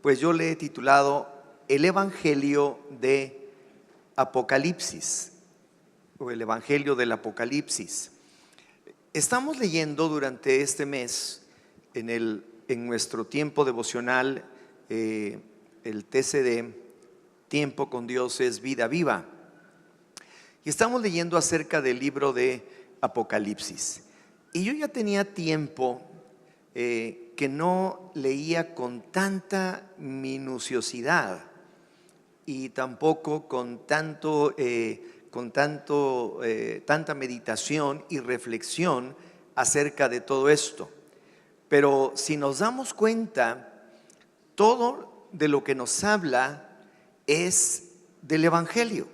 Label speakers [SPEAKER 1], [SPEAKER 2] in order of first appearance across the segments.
[SPEAKER 1] pues yo le he titulado El Evangelio de Apocalipsis, o el Evangelio del Apocalipsis. Estamos leyendo durante este mes en nuestro tiempo devocional, el TCD, Tiempo con Dios es Vida Viva. Y estamos leyendo acerca del libro de Apocalipsis. Y yo ya tenía tiempo que no leía con tanta minuciosidad y tampoco con tanta meditación y reflexión acerca de todo esto. Pero si nos damos cuenta, todo de lo que nos habla es del Evangelio.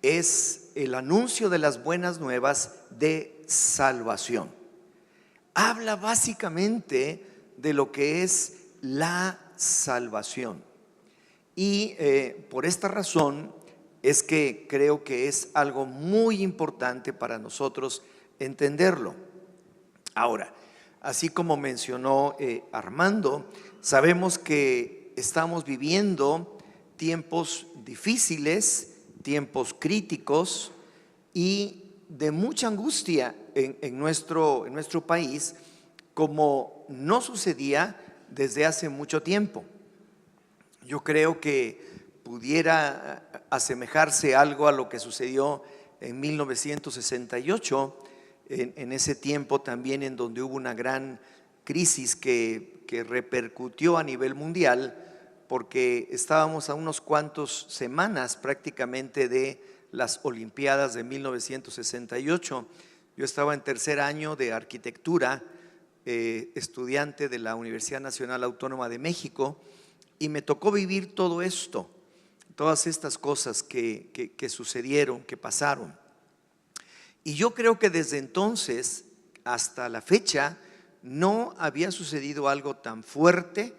[SPEAKER 1] Es el anuncio de las buenas nuevas de salvación. Habla básicamente de lo que es la salvación. Y por esta razón es que creo que es algo muy importante para nosotros entenderlo. Ahora, así como mencionó Armando, sabemos que estamos viviendo tiempos difíciles, tiempos críticos y de mucha angustia en nuestro país, como no sucedía desde hace mucho tiempo. Yo creo que pudiera asemejarse algo a lo que sucedió en 1968, en ese tiempo también en donde hubo una gran crisis que repercutió a nivel mundial, porque estábamos a unos cuantos semanas prácticamente de las Olimpiadas de 1968. Yo estaba en tercer año de arquitectura, estudiante de la Universidad Nacional Autónoma de México, y me tocó vivir todo esto, todas estas cosas que sucedieron, que pasaron. Y yo creo que desde entonces hasta la fecha no había sucedido algo tan fuerte,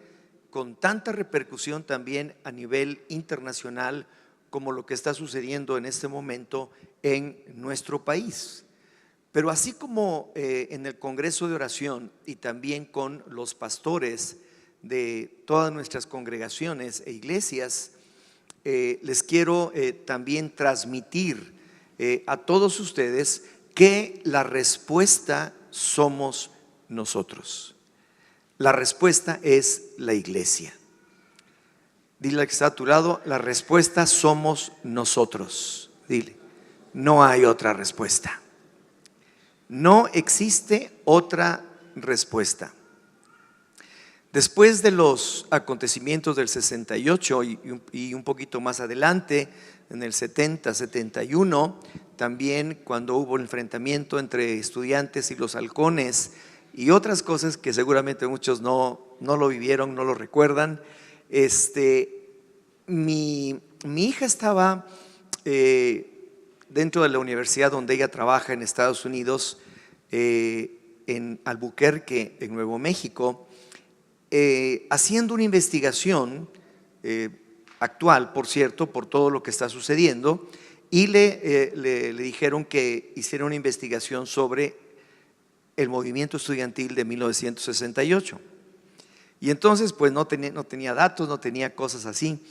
[SPEAKER 1] con tanta repercusión también a nivel internacional como lo que está sucediendo en este momento en nuestro país. Pero así como en el Congreso de Oración y también con los pastores de todas nuestras congregaciones e iglesias, les quiero también transmitir a todos ustedes que la respuesta somos nosotros. La respuesta es la iglesia. Dile al que está a tu lado, la respuesta somos nosotros. Dile, no hay otra respuesta. No existe otra respuesta. Después de los acontecimientos del 68 y un poquito más adelante, en el 70, 71, también cuando hubo el enfrentamiento entre estudiantes y los halcones y otras cosas que seguramente muchos no lo vivieron, no lo recuerdan. Mi hija estaba dentro de la universidad donde ella trabaja en Estados Unidos, en Albuquerque, en Nuevo México, haciendo una investigación actual, por cierto, por todo lo que está sucediendo, y le dijeron que hiciera una investigación sobre el movimiento estudiantil de 1968. Y entonces pues no tenía datos, no tenía cosas así,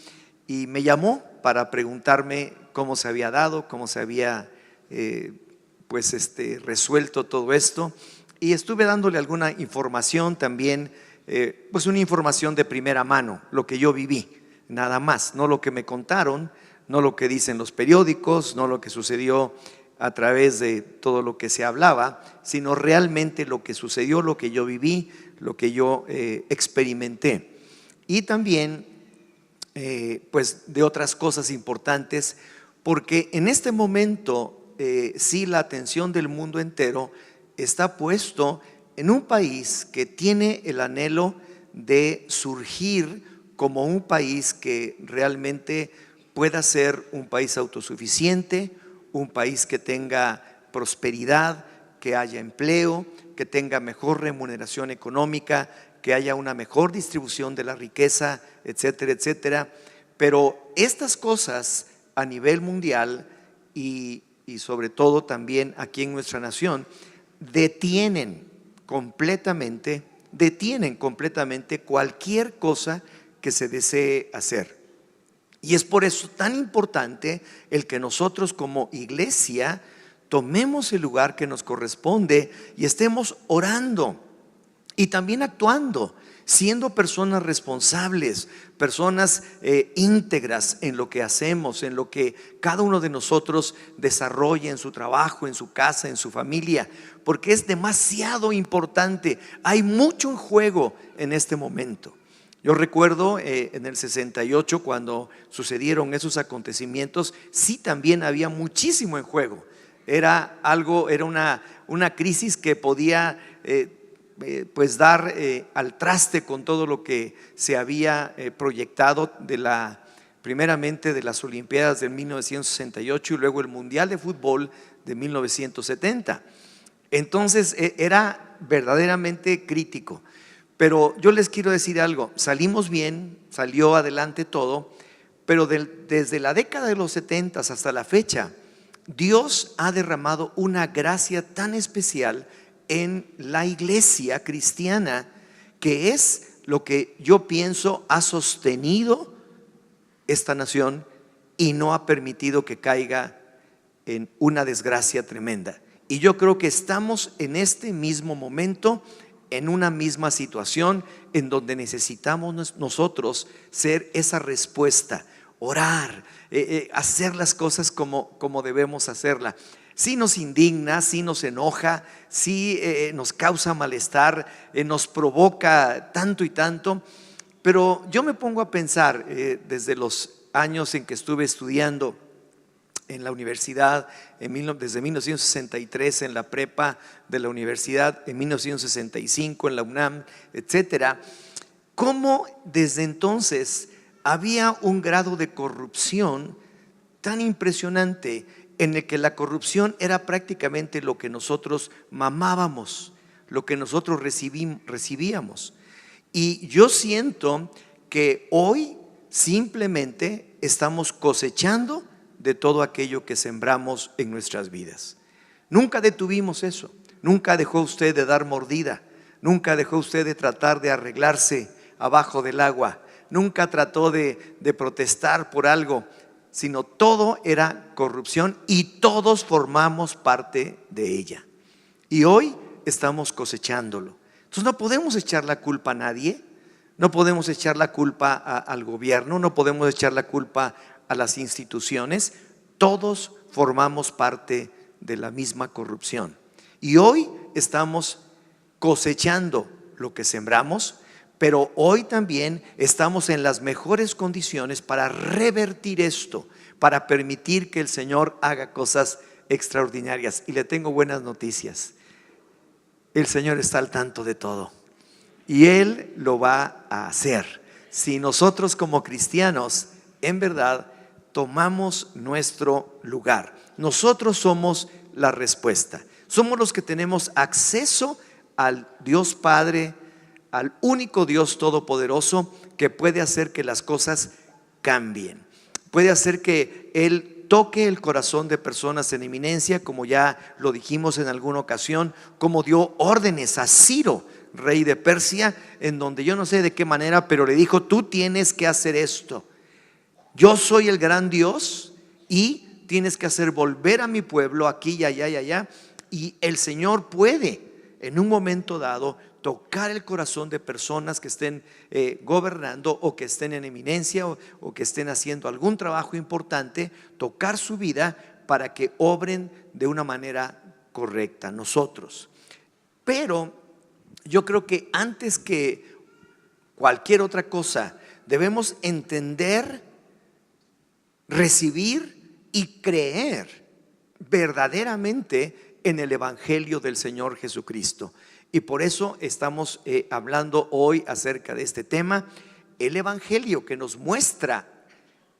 [SPEAKER 1] y me llamó para preguntarme cómo se había dado, cómo se había resuelto todo esto, y estuve dándole alguna información también, pues una información de primera mano, lo que yo viví, nada más, no lo que me contaron, no lo que dicen los periódicos, no lo que sucedió a través de todo lo que se hablaba, sino realmente lo que sucedió, lo que yo viví, lo que yo experimenté. Y también pues de otras cosas importantes, porque en este momento sí la atención del mundo entero está puesto en un país que tiene el anhelo de surgir como un país que realmente pueda ser un país autosuficiente, un país que tenga prosperidad, que haya empleo, que tenga mejor remuneración económica, que haya una mejor distribución de la riqueza, etcétera, etcétera. Pero estas cosas a nivel mundial y sobre todo también aquí en nuestra nación detienen completamente cualquier cosa que se desee hacer. Y es por eso tan importante el que nosotros como iglesia tomemos el lugar que nos corresponde y estemos orando y también actuando, siendo personas responsables, personas íntegras en lo que hacemos, en lo que cada uno de nosotros desarrolla en su trabajo, en su casa, en su familia, porque es demasiado importante. Hay mucho en juego en este momento. Yo recuerdo en el 68, cuando sucedieron esos acontecimientos, sí, también había muchísimo en juego. Era una crisis que podía pues dar al traste con todo lo que se había proyectado primeramente de las Olimpiadas de 1968 y luego el Mundial de Fútbol de 1970. Entonces era verdaderamente crítico. Pero yo les quiero decir algo: salimos bien, salió adelante todo, pero desde la década de los 70 hasta la fecha, Dios ha derramado una gracia tan especial en la iglesia cristiana, que es lo que yo pienso ha sostenido esta nación y no ha permitido que caiga en una desgracia tremenda. Y yo creo que estamos en este mismo momento en una misma situación en donde necesitamos nosotros ser esa respuesta, orar, hacer las cosas como debemos hacerla. Sí nos indigna, sí nos enoja, sí nos causa malestar, nos provoca tanto y tanto, pero yo me pongo a pensar desde los años en que estuve estudiando en la universidad, desde 1963 en la prepa de la universidad, en 1965 en la UNAM, etcétera, cómo desde entonces había un grado de corrupción tan impresionante, en el que la corrupción era prácticamente lo que nosotros mamábamos, lo que nosotros recibíamos. Y yo siento que hoy simplemente estamos cosechando de todo aquello que sembramos en nuestras vidas. Nunca detuvimos eso. Nunca dejó usted de dar mordida. Nunca dejó usted de tratar de arreglarse abajo del agua. Nunca trató de protestar por algo, sino todo era corrupción y todos formamos parte de ella. Y hoy estamos cosechándolo. Entonces no podemos echar la culpa a nadie. No podemos echar la culpa al gobierno. No podemos echar la culpa a las instituciones. Todos formamos parte de la misma corrupción. Y hoy estamos cosechando lo que sembramos, pero hoy también estamos en las mejores condiciones para revertir esto, para permitir que el Señor haga cosas extraordinarias. Y le tengo buenas noticias: el Señor está al tanto de todo y Él lo va a hacer si nosotros como cristianos en verdad tomamos nuestro lugar. Nosotros somos la respuesta. Somos los que tenemos acceso al Dios Padre, al único Dios todopoderoso, que puede hacer que las cosas cambien. Puede hacer que Él toque el corazón de personas en eminencia, como ya lo dijimos en alguna ocasión, como dio órdenes a Ciro, rey de Persia, en donde yo no sé de qué manera, pero le dijo: tú tienes que hacer esto. Yo soy el gran Dios y tienes que hacer volver a mi pueblo aquí y allá y allá. Y el Señor puede en un momento dado tocar el corazón de personas que estén gobernando o que estén en eminencia o que estén haciendo algún trabajo importante, tocar su vida para que obren de una manera correcta nosotros. Pero yo creo que antes que cualquier otra cosa debemos entender, recibir y creer verdaderamente en el Evangelio del Señor Jesucristo. Y por eso estamos hablando hoy acerca de este tema, el Evangelio que nos muestra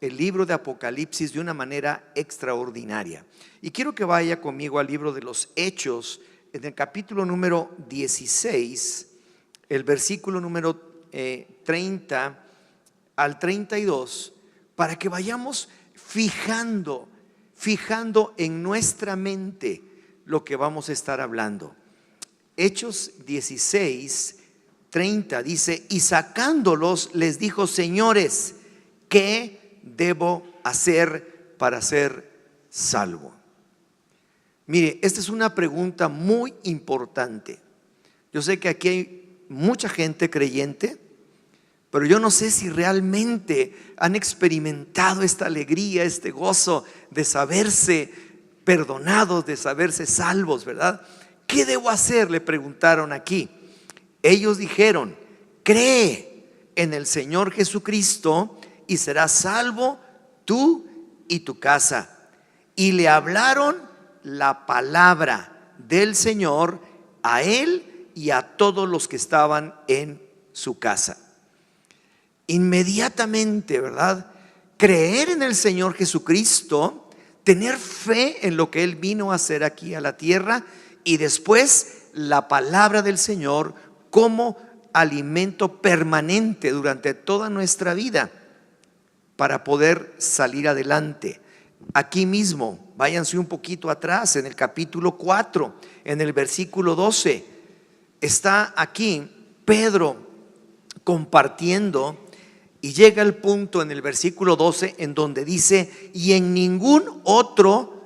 [SPEAKER 1] el libro de Apocalipsis de una manera extraordinaria. Y quiero que vaya conmigo al libro de los Hechos, en el capítulo número 16, el versículo número 30 al 32, para que vayamos fijando en nuestra mente lo que vamos a estar hablando. Hechos 16, 30 dice: y sacándolos les dijo: señores, ¿qué debo hacer para ser salvo? Mire, esta es una pregunta muy importante. Yo sé que aquí hay mucha gente creyente, pero yo no sé si realmente han experimentado esta alegría, este gozo de saberse perdonados, de saberse salvos, ¿verdad? ¿Qué debo hacer?, le preguntaron aquí. Ellos dijeron: cree en el Señor Jesucristo y serás salvo tú y tu casa. Y le hablaron la palabra del Señor a él y a todos los que estaban en su casa. Inmediatamente, ¿verdad?, creer en el Señor Jesucristo, tener fe en lo que Él vino a hacer aquí a la tierra, y después la palabra del Señor como alimento permanente durante toda nuestra vida para poder salir adelante. Aquí mismo, váyanse un poquito atrás, en el capítulo 4, en el versículo 12, está aquí Pedro compartiendo, y llega el punto en el versículo 12 en donde dice: y en ningún otro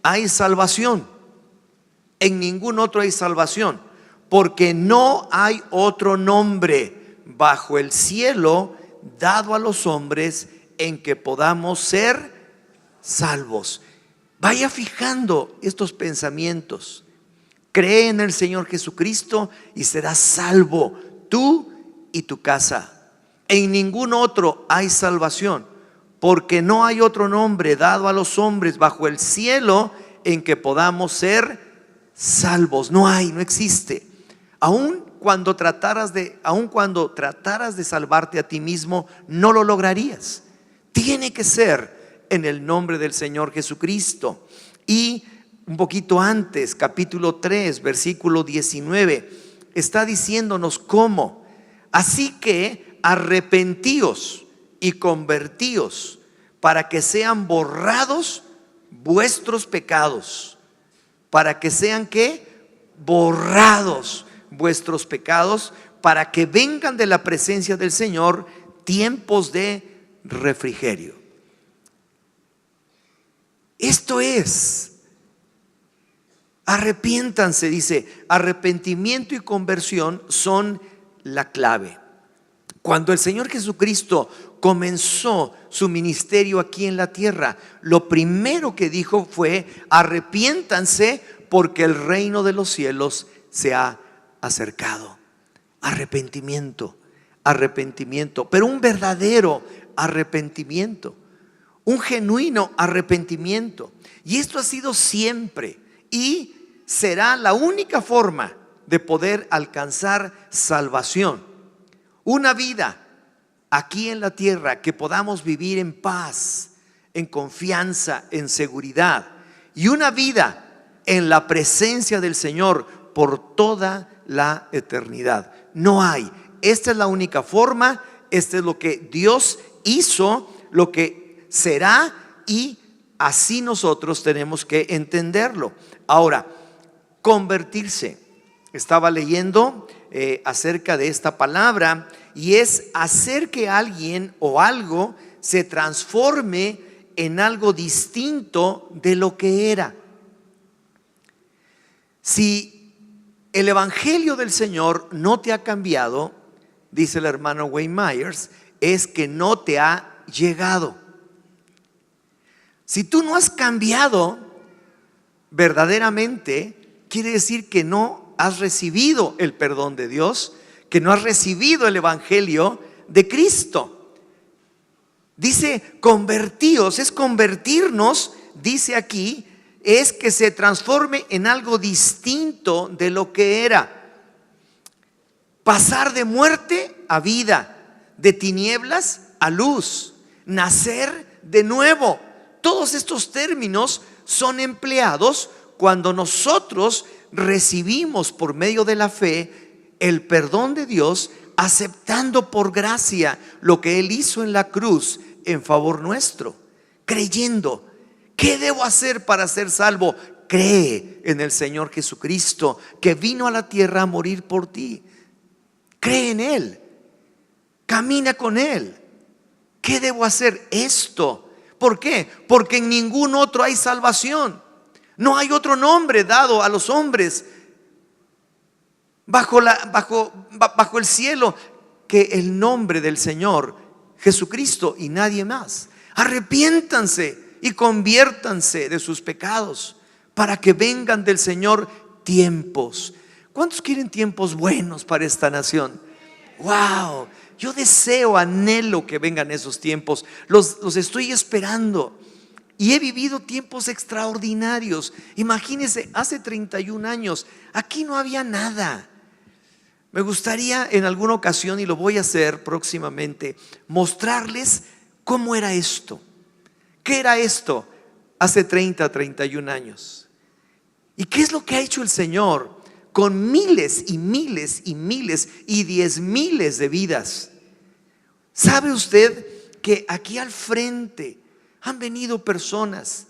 [SPEAKER 1] hay salvación. En ningún otro hay salvación, porque no hay otro nombre bajo el cielo dado a los hombres en que podamos ser salvos. Vaya fijando estos pensamientos. Cree en el Señor Jesucristo y serás salvo tú y tu casa. En ningún otro hay salvación, porque no hay otro nombre dado a los hombres bajo el cielo en que podamos ser salvos. No hay, no existe. Aun cuando trataras de salvarte a ti mismo, no lo lograrías. Tiene que ser en el nombre del Señor Jesucristo. Y un poquito antes, capítulo 3, versículo 19, está diciéndonos cómo. Así que arrepentíos y convertíos para que sean borrados vuestros pecados. Para que sean ¿qué? Borrados vuestros pecados, para que vengan de la presencia del Señor tiempos de refrigerio. Esto es, arrepiéntanse, dice, arrepentimiento y conversión son la clave. Cuando el Señor Jesucristo comenzó su ministerio aquí en la tierra, lo primero que dijo fue: arrepiéntanse porque el reino de los cielos se ha acercado. Arrepentimiento, arrepentimiento, pero un verdadero arrepentimiento, un genuino arrepentimiento. Y esto ha sido siempre y será la única forma de poder alcanzar salvación. Una vida aquí en la tierra que podamos vivir en paz, en confianza, en seguridad, y una vida en la presencia del Señor por toda la eternidad. No hay. Esta es la única forma. Este es lo que Dios hizo, lo que será, y así nosotros tenemos que entenderlo. Ahora, convertirse. Estaba leyendo acerca de esta palabra, y es hacer que alguien o algo se transforme en algo distinto de lo que era. Si el evangelio del Señor no te ha cambiado, dice el hermano Wayne Myers, es que no te ha llegado. Si tú no has cambiado verdaderamente, quiere decir que no has recibido el perdón de Dios, que no has recibido el evangelio de Cristo. Dice convertíos, es convertirnos, dice aquí, es que se transforme en algo distinto de lo que era. Pasar de muerte a vida, de tinieblas a luz, nacer de nuevo. Todos estos términos son empleados cuando nosotros recibimos por medio de la fe el perdón de Dios, aceptando por gracia lo que Él hizo en la cruz en favor nuestro, creyendo. ¿Qué debo hacer para ser salvo? Cree en el Señor Jesucristo, que vino a la tierra a morir por ti. cree en Él, camina con Él. ¿Qué debo hacer? Esto. ¿Por qué? Porque en ningún otro hay salvación. No hay otro nombre dado a los hombres bajo el cielo que el nombre del Señor Jesucristo y nadie más. Arrepiéntanse y conviértanse de sus pecados para que vengan del Señor tiempos. ¿Cuántos quieren tiempos buenos para esta nación? Wow, yo deseo, anhelo que vengan esos tiempos. Los estoy esperando. Y he vivido tiempos extraordinarios. Imagínense, hace 31 años, aquí no había nada. Me gustaría en alguna ocasión, y lo voy a hacer próximamente, mostrarles cómo era esto. ¿Qué era esto hace 31 años? ¿Y qué es lo que ha hecho el Señor con miles y miles y miles y 10,000 de vidas? ¿Sabe usted que aquí al frente han venido personas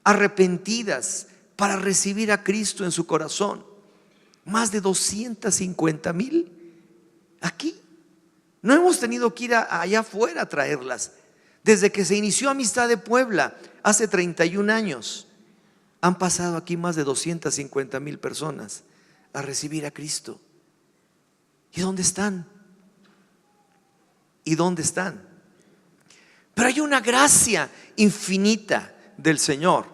[SPEAKER 1] arrepentidas para recibir a Cristo en su corazón? Más de 250,000 aquí. No hemos tenido que ir allá afuera a traerlas. Desde que se inició Amistad de Puebla hace 31 años, han pasado aquí más de 250,000 personas a recibir a Cristo. ¿Y dónde están? ¿Y dónde están? Pero hay una gracia infinita del Señor.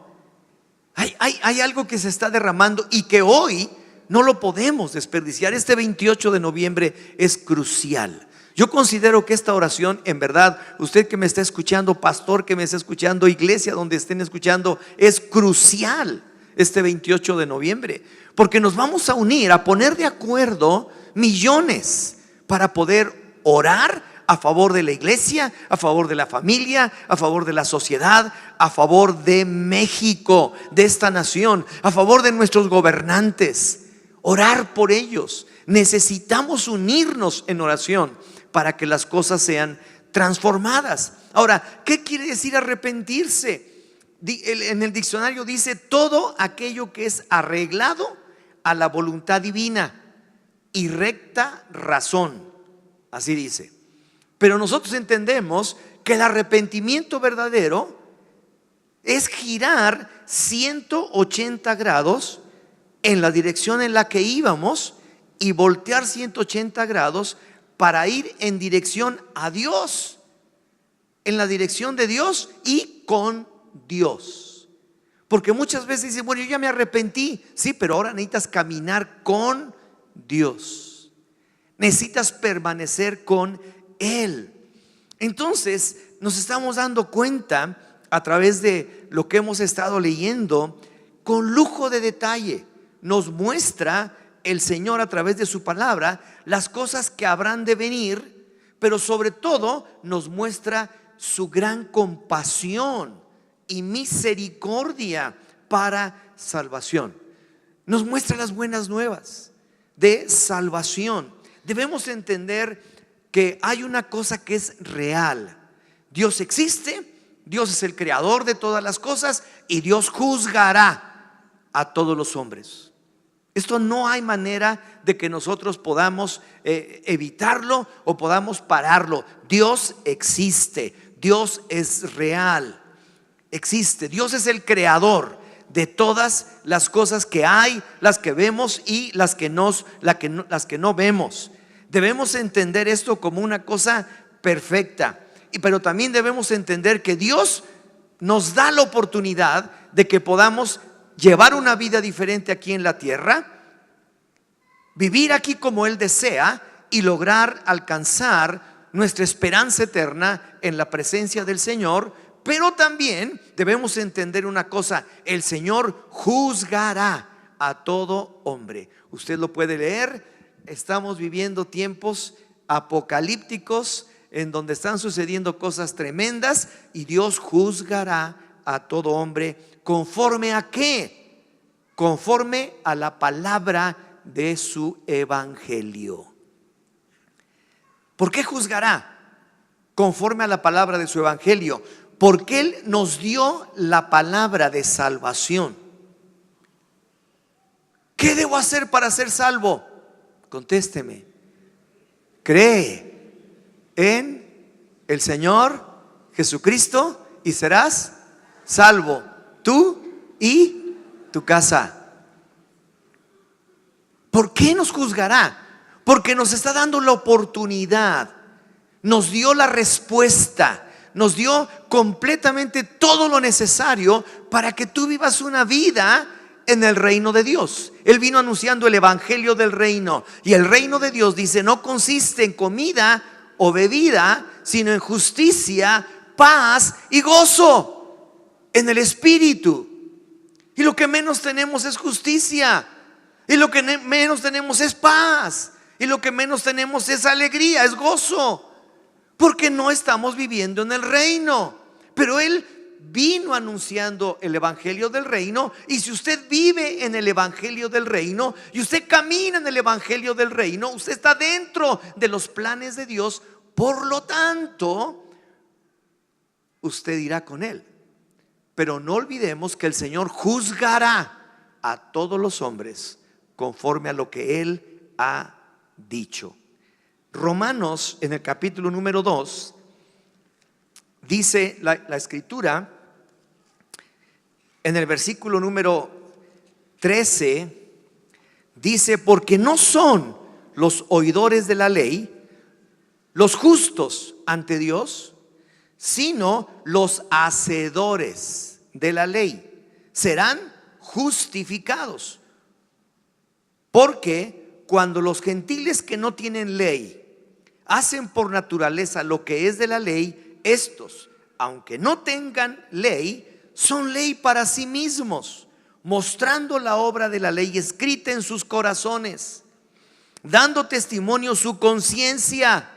[SPEAKER 1] Hay algo que se está derramando y que hoy no lo podemos desperdiciar. Este 28 de noviembre es crucial. Yo considero que esta oración, en verdad, usted que me está escuchando, pastor que me está escuchando, iglesia donde estén escuchando, es crucial este 28 de noviembre. Porque nos vamos a unir, a poner de acuerdo millones para poder orar a favor de la iglesia, a favor de la familia, a favor de la sociedad, a favor de México, de esta nación, a favor de nuestros gobernantes. Orar por ellos. Necesitamos unirnos en oración para que las cosas sean transformadas. Ahora, ¿qué quiere decir arrepentirse? En el diccionario dice todo aquello que es arreglado a la voluntad divina y recta razón. Así dice. Pero nosotros entendemos que el arrepentimiento verdadero es girar 180 grados en la dirección en la que íbamos y voltear 180 grados para ir en dirección a Dios, en la dirección de Dios y con Dios. Porque muchas veces dicen, bueno, yo ya me arrepentí. Sí, pero ahora necesitas caminar con Dios. Necesitas permanecer con Él. Entonces nos estamos dando cuenta a través de lo que hemos estado leyendo, con lujo de detalle nos muestra el Señor a través de su palabra las cosas que habrán de venir, pero sobre todo nos muestra su gran compasión y misericordia para salvación. Nos muestra las buenas nuevas de salvación. Debemos entender que hay una cosa que es real. Dios existe, Dios es el creador de todas las cosas y Dios juzgará a todos los hombres. Esto no hay manera de que nosotros podamos evitarlo o podamos pararlo. Dios existe, Dios es real, existe. Dios es el creador de todas las cosas que hay, las que vemos y las que no vemos. Debemos entender esto como una cosa perfecta, pero también debemos entender que Dios nos da la oportunidad de que podamos llevar una vida diferente aquí en la tierra, vivir aquí como Él desea y lograr alcanzar nuestra esperanza eterna en la presencia del Señor. Pero también debemos entender una cosa: el Señor juzgará a todo hombre. Usted lo puede leer. Estamos viviendo tiempos apocalípticos en donde están sucediendo cosas tremendas y Dios juzgará a todo hombre. ¿Conforme a qué? Conforme a la palabra de su evangelio. ¿Por qué juzgará? Conforme a la palabra de su evangelio. Porque Él nos dio la palabra de salvación. ¿Qué debo hacer para ser salvo? Contésteme. Cree en el Señor Jesucristo y serás salvo, tú y tu casa. ¿Por qué nos juzgará? Porque nos está dando la oportunidad, nos dio la respuesta, nos dio completamente todo lo necesario para que tú vivas una vida en el reino de Dios. Él vino anunciando el evangelio del reino, y el reino de Dios, dice, no consiste en comida o bebida, sino en justicia, paz y gozo en el Espíritu. Y lo que menos tenemos es justicia, y lo que menos tenemos es paz, y lo que menos tenemos es alegría, es gozo, porque no estamos viviendo en el reino. Pero Él vino anunciando el evangelio del reino, y si usted vive en el evangelio del reino y usted camina en el evangelio del reino, usted está dentro de los planes de Dios. Por lo tanto, usted irá con Él. Pero no olvidemos que el Señor juzgará a todos los hombres conforme a lo que Él ha dicho. Romanos, en el capítulo número 2, dice la escritura, en el versículo número 13, dice: porque no son los oidores de la ley los justos ante Dios, sino los hacedores de la ley serán justificados. Porque cuando los gentiles que no tienen ley hacen por naturaleza lo que es de la ley, estos, aunque no tengan ley, son ley para sí mismos, mostrando la obra de la ley escrita en sus corazones, dando testimonio su conciencia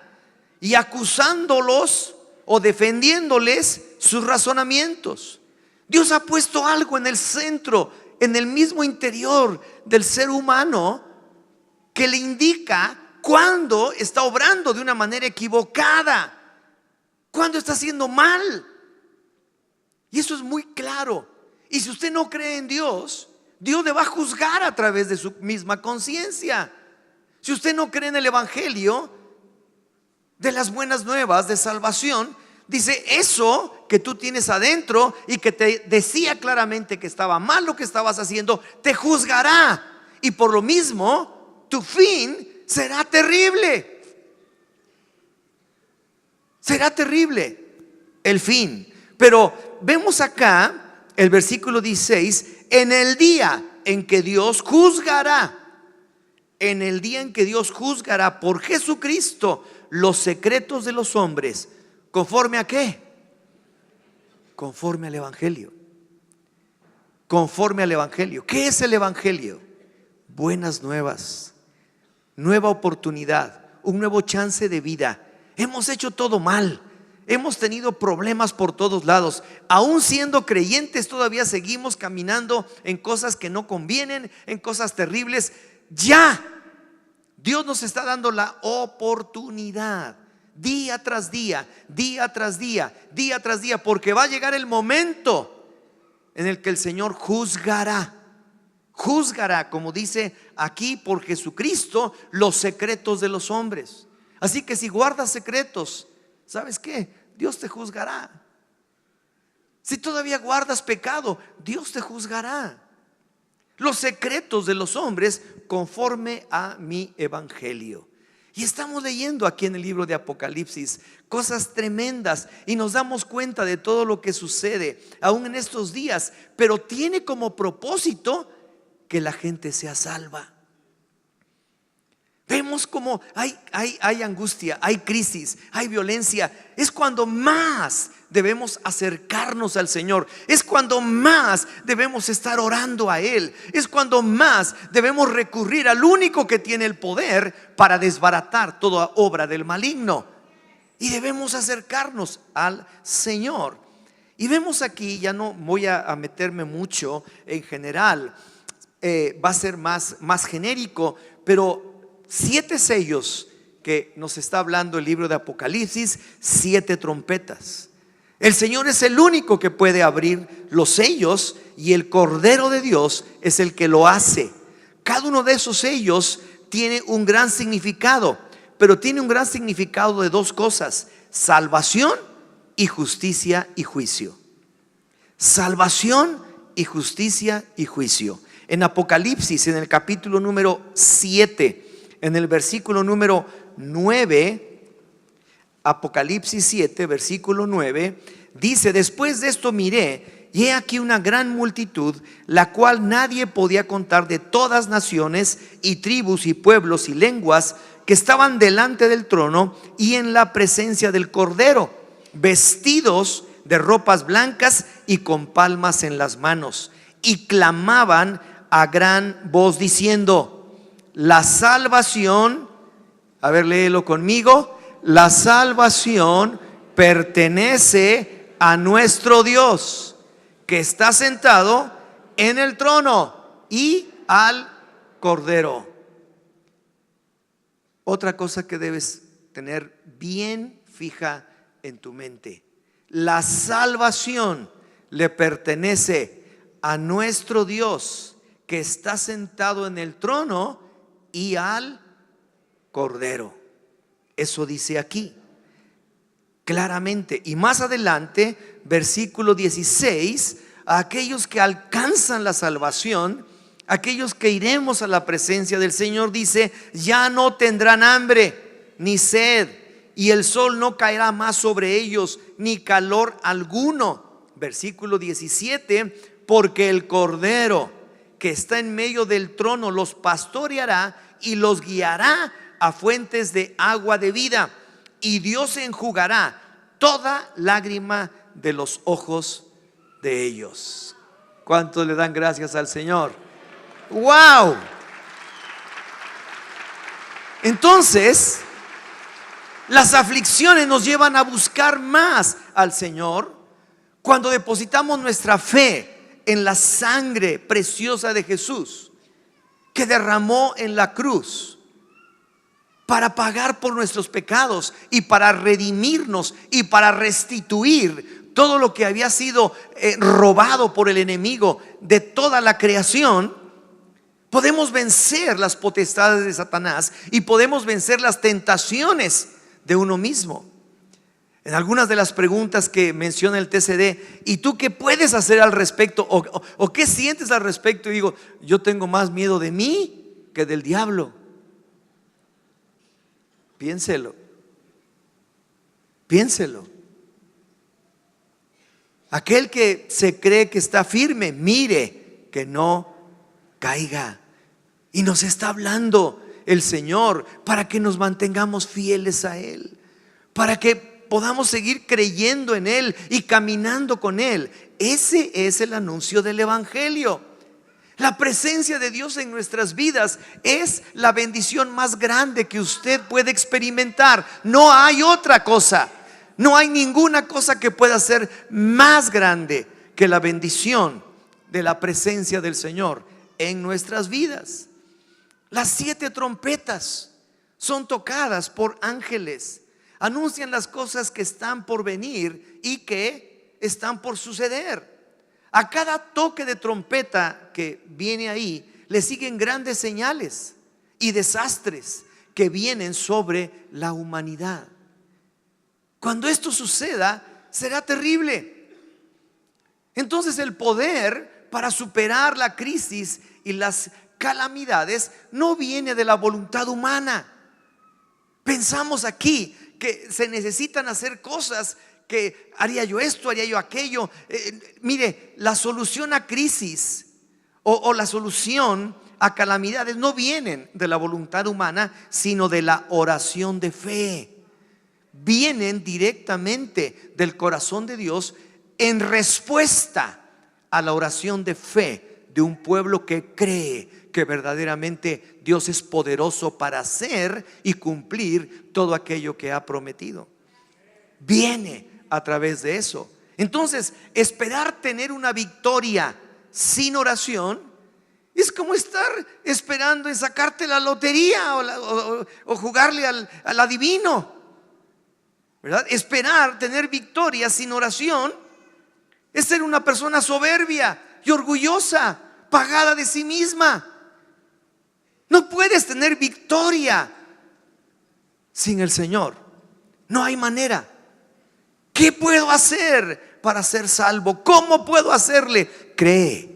[SPEAKER 1] y acusándolos o defendiéndoles sus razonamientos. Dios ha puesto algo en el centro, en el mismo interior del ser humano, que le indica cuando está obrando de una manera equivocada, cuando está haciendo mal. Y eso es muy claro. Y si usted no cree en Dios, Dios le va a juzgar a través de su misma conciencia. Si usted no cree en el evangelio de las buenas nuevas de salvación, dice, eso que tú tienes adentro y que te decía claramente que estaba mal lo que estabas haciendo, te juzgará. Y por lo mismo, tu fin será terrible. Será terrible el fin. Pero vemos acá el versículo 16: en el día en que Dios juzgará, en el día en que Dios juzgará por Jesucristo los secretos de los hombres. ¿Conforme a qué? Conforme al evangelio. Conforme al evangelio. ¿Qué es el evangelio? Buenas nuevas, nueva oportunidad, un nuevo chance de vida. Hemos hecho todo mal, hemos tenido problemas por todos lados. Aún siendo creyentes, todavía seguimos caminando en cosas que no convienen, en cosas terribles. Ya Dios nos está dando la oportunidad, día tras día, día tras día, día tras día, porque va a llegar el momento en el que el Señor juzgará. Juzgará, como dice aquí, por Jesucristo, los secretos de los hombres. Así que si guardas secretos, ¿sabes qué? Dios te juzgará. Si todavía guardas pecado, Dios te juzgará. Los secretos de los hombres conforme a mi evangelio. Y estamos leyendo aquí en el libro de Apocalipsis cosas tremendas, y nos damos cuenta de todo lo que sucede aún en estos días, pero tiene como propósito que la gente sea salva. Vemos como hay angustia, hay crisis, hay violencia. Es cuando más debemos acercarnos al Señor. Es cuando más debemos estar orando a Él. Es cuando más debemos recurrir al único que tiene el poder para desbaratar toda obra del maligno. Y debemos acercarnos al Señor. Y vemos aquí, ya no voy a meterme mucho en general, va a ser más genérico, pero 7 sellos que nos está hablando el libro de Apocalipsis, 7 trompetas. El Señor es el único que puede abrir los sellos, y el Cordero de Dios es el que lo hace. Cada uno de esos sellos tiene un gran significado. pero tiene un gran significado de dos cosas: salvación y justicia y juicio. Salvación y justicia y juicio. En Apocalipsis, en el capítulo número 7, en el versículo número 9, Apocalipsis 7, versículo 9, dice: después de esto miré, y he aquí una gran multitud, la cual nadie podía contar, de todas naciones y tribus y pueblos y lenguas, que estaban delante del trono y en la presencia del Cordero, vestidos de ropas blancas y con palmas en las manos, y clamaban a gran voz diciendo: la salvación, a ver, léelo conmigo, la salvación pertenece a nuestro Dios, que está sentado en el trono, y al Cordero. Otra cosa que debes tener bien fija en tu mente: la salvación le pertenece a nuestro Dios, que está sentado en el trono, y al Cordero. Eso dice aquí claramente. Y más adelante, versículo 16: a aquellos que alcanzan la salvación, aquellos que iremos a la presencia del Señor, dice: ya no tendrán hambre ni sed, y el sol no caerá más sobre ellos, ni calor alguno. Versículo 17: porque el Cordero que está en medio del trono los pastoreará y los guiará a fuentes de agua de vida, y Dios enjugará toda lágrima de los ojos de ellos. ¿Cuántos le dan gracias al Señor? ¡Wow! Entonces, las aflicciones nos llevan a buscar más al Señor cuando depositamos nuestra fe en la sangre preciosa de Jesús, que derramó en la cruz para pagar por nuestros pecados y para redimirnos y para restituir todo lo que había sido robado por el enemigo de toda la creación. Podemos vencer las potestades de Satanás y podemos vencer las tentaciones de uno mismo. En algunas de las preguntas que menciona el TCD: ¿y tú qué puedes hacer al respecto? ¿O qué sientes al respecto? Y digo: yo tengo más miedo de mí que del diablo. Piénselo. Piénselo. Aquel que se cree que está firme, mire que no caiga. Y nos está hablando el Señor para que nos mantengamos fieles a Él, para que podamos seguir creyendo en Él y caminando con Él. Ese es el anuncio del Evangelio. La presencia de Dios en nuestras vidas es la bendición más grande que usted puede experimentar. No hay otra cosa, no hay ninguna cosa que pueda ser más grande que la bendición de la presencia del Señor en nuestras vidas. Las 7 trompetas son tocadas por ángeles, anuncian las cosas que están por venir y que están por suceder. A cada toque de trompeta que viene ahí le siguen grandes señales y desastres que vienen sobre la humanidad. Cuando esto suceda, será terrible. Entonces, el poder para superar la crisis y las calamidades no viene de la voluntad humana. Pensamos aquí que se necesitan hacer cosas, que haría yo esto, haría yo aquello. Mire, la solución a crisis o la solución a calamidades no vienen de la voluntad humana, sino de la oración de fe. Vienen directamente del corazón de Dios en respuesta a la oración de fe de un pueblo que cree que verdaderamente Dios es poderoso para hacer y cumplir todo aquello que ha prometido. Viene a través de eso. Entonces, esperar tener una victoria sin oración es como estar esperando en sacarte la lotería o jugarle al adivino, ¿verdad? Esperar tener victoria sin oración es ser una persona soberbia y orgullosa, pagada de sí misma. No puedes tener victoria sin el Señor. No hay manera. ¿Qué puedo hacer para ser salvo? ¿Cómo puedo hacerle? Cree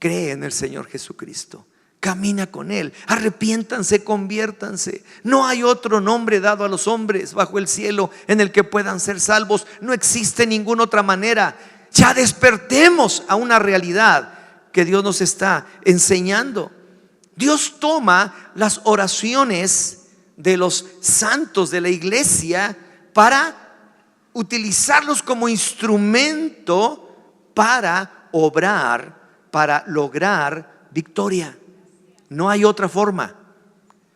[SPEAKER 1] en el Señor Jesucristo. Camina con Él. Arrepiéntanse, conviértanse. No hay otro nombre dado a los hombres bajo el cielo en el que puedan ser salvos. No existe ninguna otra manera. Ya despertemos a una realidad que Dios nos está enseñando. Dios toma las oraciones de los santos de la iglesia para utilizarlos como instrumento para obrar, para lograr victoria. No hay otra forma.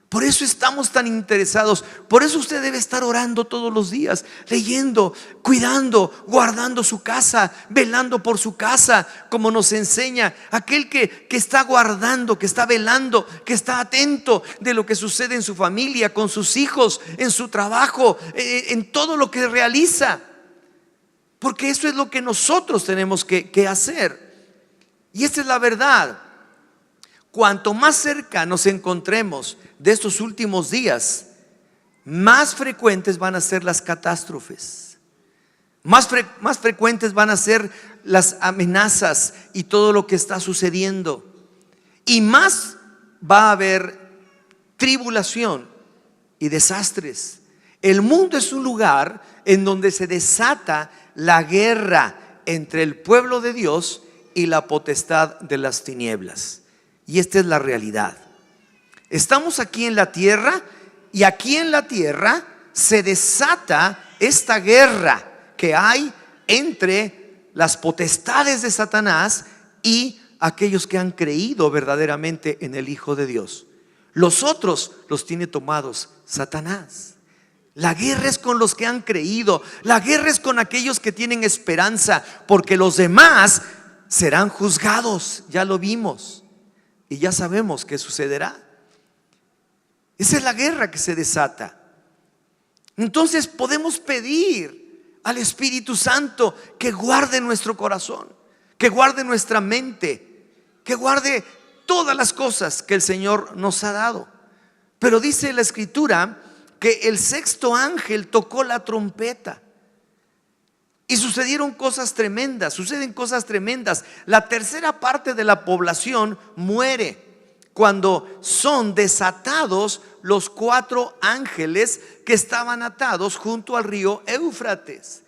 [SPEAKER 1] Por eso estamos tan interesados. Por eso usted debe estar orando todos los días, leyendo, cuidando, guardando su casa, velando por su casa, como nos enseña aquel que está guardando, que está velando, que está atento de lo que sucede en su familia, con sus hijos, en su trabajo, en todo lo que realiza. Porque eso es lo que nosotros tenemos que hacer. Y esta es la verdad. Cuanto más cerca nos encontremos de estos últimos días, más frecuentes van a ser las catástrofes, más frecuentes van a ser las amenazas y todo lo que está sucediendo, y más va a haber tribulación y desastres. El mundo es un lugar en donde se desata la guerra entre el pueblo de Dios y la potestad de las tinieblas. Y esta es la realidad. Estamos aquí en la tierra, y aquí en la tierra se desata esta guerra que hay entre las potestades de Satanás y aquellos que han creído verdaderamente en el Hijo de Dios. Los otros los tiene tomados Satanás. La guerra es con los que han creído. La guerra es con aquellos que tienen esperanza, porque los demás serán juzgados. Ya lo vimos. Y ya sabemos qué sucederá. Esa es la guerra que se desata. Entonces podemos pedir al Espíritu Santo que guarde nuestro corazón, que guarde nuestra mente, que guarde todas las cosas que el Señor nos ha dado. Pero dice la Escritura que el sexto ángel tocó la trompeta. Y suceden cosas tremendas. La tercera parte de la población muere cuando son desatados los 4 ángeles que estaban atados junto al río Éufrates.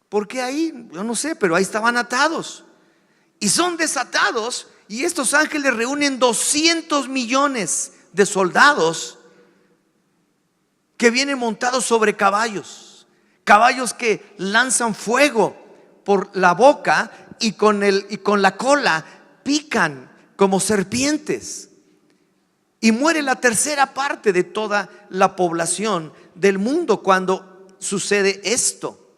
[SPEAKER 1] ¿Por qué ahí? Yo no sé, pero ahí estaban atados. Y son desatados, y estos ángeles reúnen 200 millones de soldados que vienen montados sobre caballos. Caballos que lanzan fuego por la boca y con la cola pican como serpientes. Y muere la tercera parte de toda la población del mundo cuando sucede esto.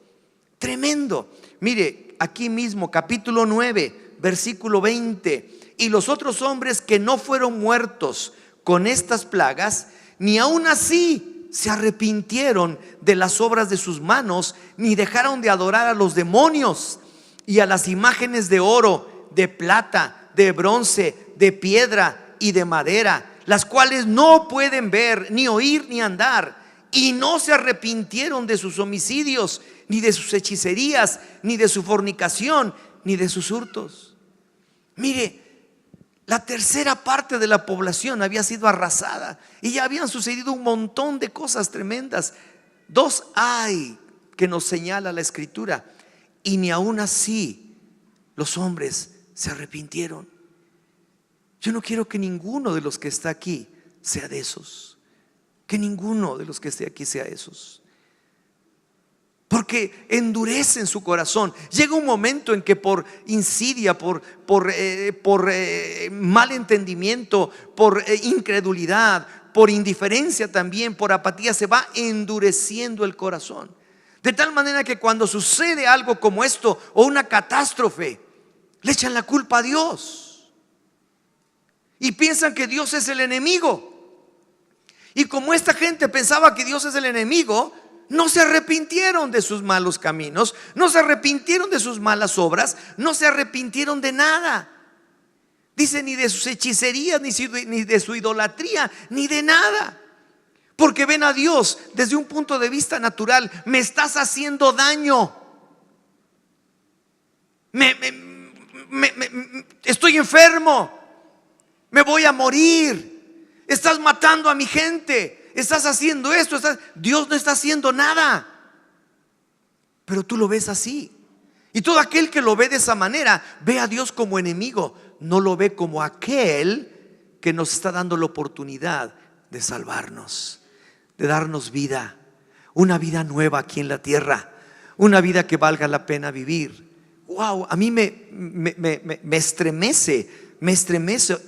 [SPEAKER 1] Tremendo. Mire, aquí mismo, capítulo 9, versículo 20. Y los otros hombres que no fueron muertos con estas plagas, ni aun así se arrepintieron de las obras de sus manos, ni dejaron de adorar a los demonios y a las imágenes de oro, de plata, de bronce, de piedra y de madera, las cuales no pueden ver, ni oír, ni andar. Y no se arrepintieron de sus homicidios, ni de sus hechicerías, ni de su fornicación, ni de sus hurtos. Mire, la tercera parte de la población había sido arrasada y ya habían sucedido un montón de cosas tremendas. 2 hay que nos señala la Escritura, y ni aun así los hombres se arrepintieron. Yo no quiero que ninguno de los que está aquí sea de esos. Que ninguno de los que esté aquí sea esos. Porque endurecen su corazón. Llega un momento en que por insidia, por mal entendimiento, por incredulidad, por indiferencia también, por apatía, se va endureciendo el corazón. De tal manera que cuando sucede algo como esto o una catástrofe, le echan la culpa a Dios y piensan que Dios es el enemigo. Y como esta gente pensaba que Dios es el enemigo, no se arrepintieron de sus malos caminos, no se arrepintieron de sus malas obras, no se arrepintieron de nada. Dice, ni de sus hechicerías, ni de su idolatría, ni de nada. porque ven a Dios desde un punto de vista natural. Me estás haciendo daño, estoy enfermo, me voy a morir, estás matando a mi gente, estás haciendo esto, Dios no está haciendo nada, pero tú lo ves así. Y todo aquel que lo ve de esa manera ve a Dios como enemigo, no lo ve como aquel que nos está dando la oportunidad de salvarnos, de darnos vida, una vida nueva aquí en la tierra, una vida que valga la pena vivir. Wow, a mí me estremece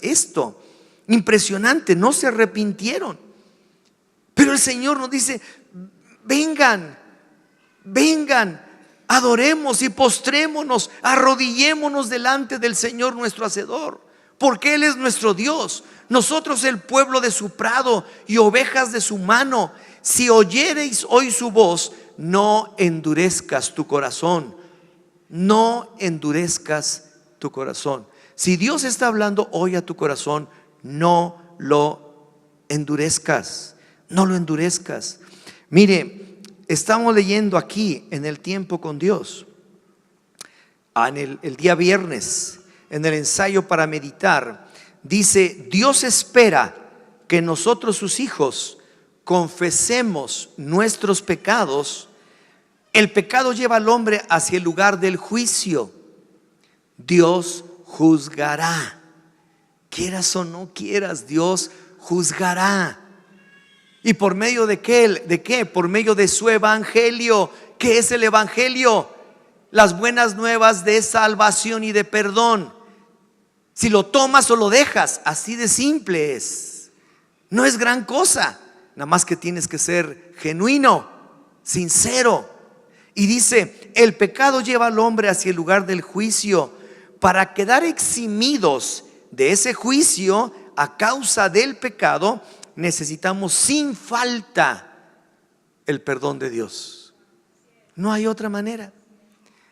[SPEAKER 1] esto. Impresionante, no se arrepintieron. Pero el Señor nos dice: vengan, adoremos y postrémonos, arrodillémonos delante del Señor nuestro Hacedor, porque Él es nuestro Dios, nosotros el pueblo de su prado y ovejas de su mano. Si oyereis hoy su voz, no endurezcas tu corazón. No endurezcas tu corazón. Si Dios está hablando hoy a tu corazón, no lo endurezcas. No lo endurezcas. Mire, estamos leyendo aquí en el tiempo con Dios, en el día viernes, en el ensayo para meditar, dice: Dios espera que nosotros, sus hijos, confesemos nuestros pecados. El pecado lleva al hombre hacia el lugar del juicio. Dios juzgará. Quieras o no quieras, Dios juzgará. ¿Y por medio de qué? ¿De qué? Por medio de su evangelio. ¿Qué es el evangelio? Las buenas nuevas de salvación y de perdón. Si lo tomas o lo dejas, así de simple es. No es gran cosa, nada más que tienes que ser genuino, sincero. Y dice: el pecado lleva al hombre hacia el lugar del juicio. Para quedar eximidos de ese juicio a causa del pecado, necesitamos sin falta el perdón de Dios. No hay otra manera.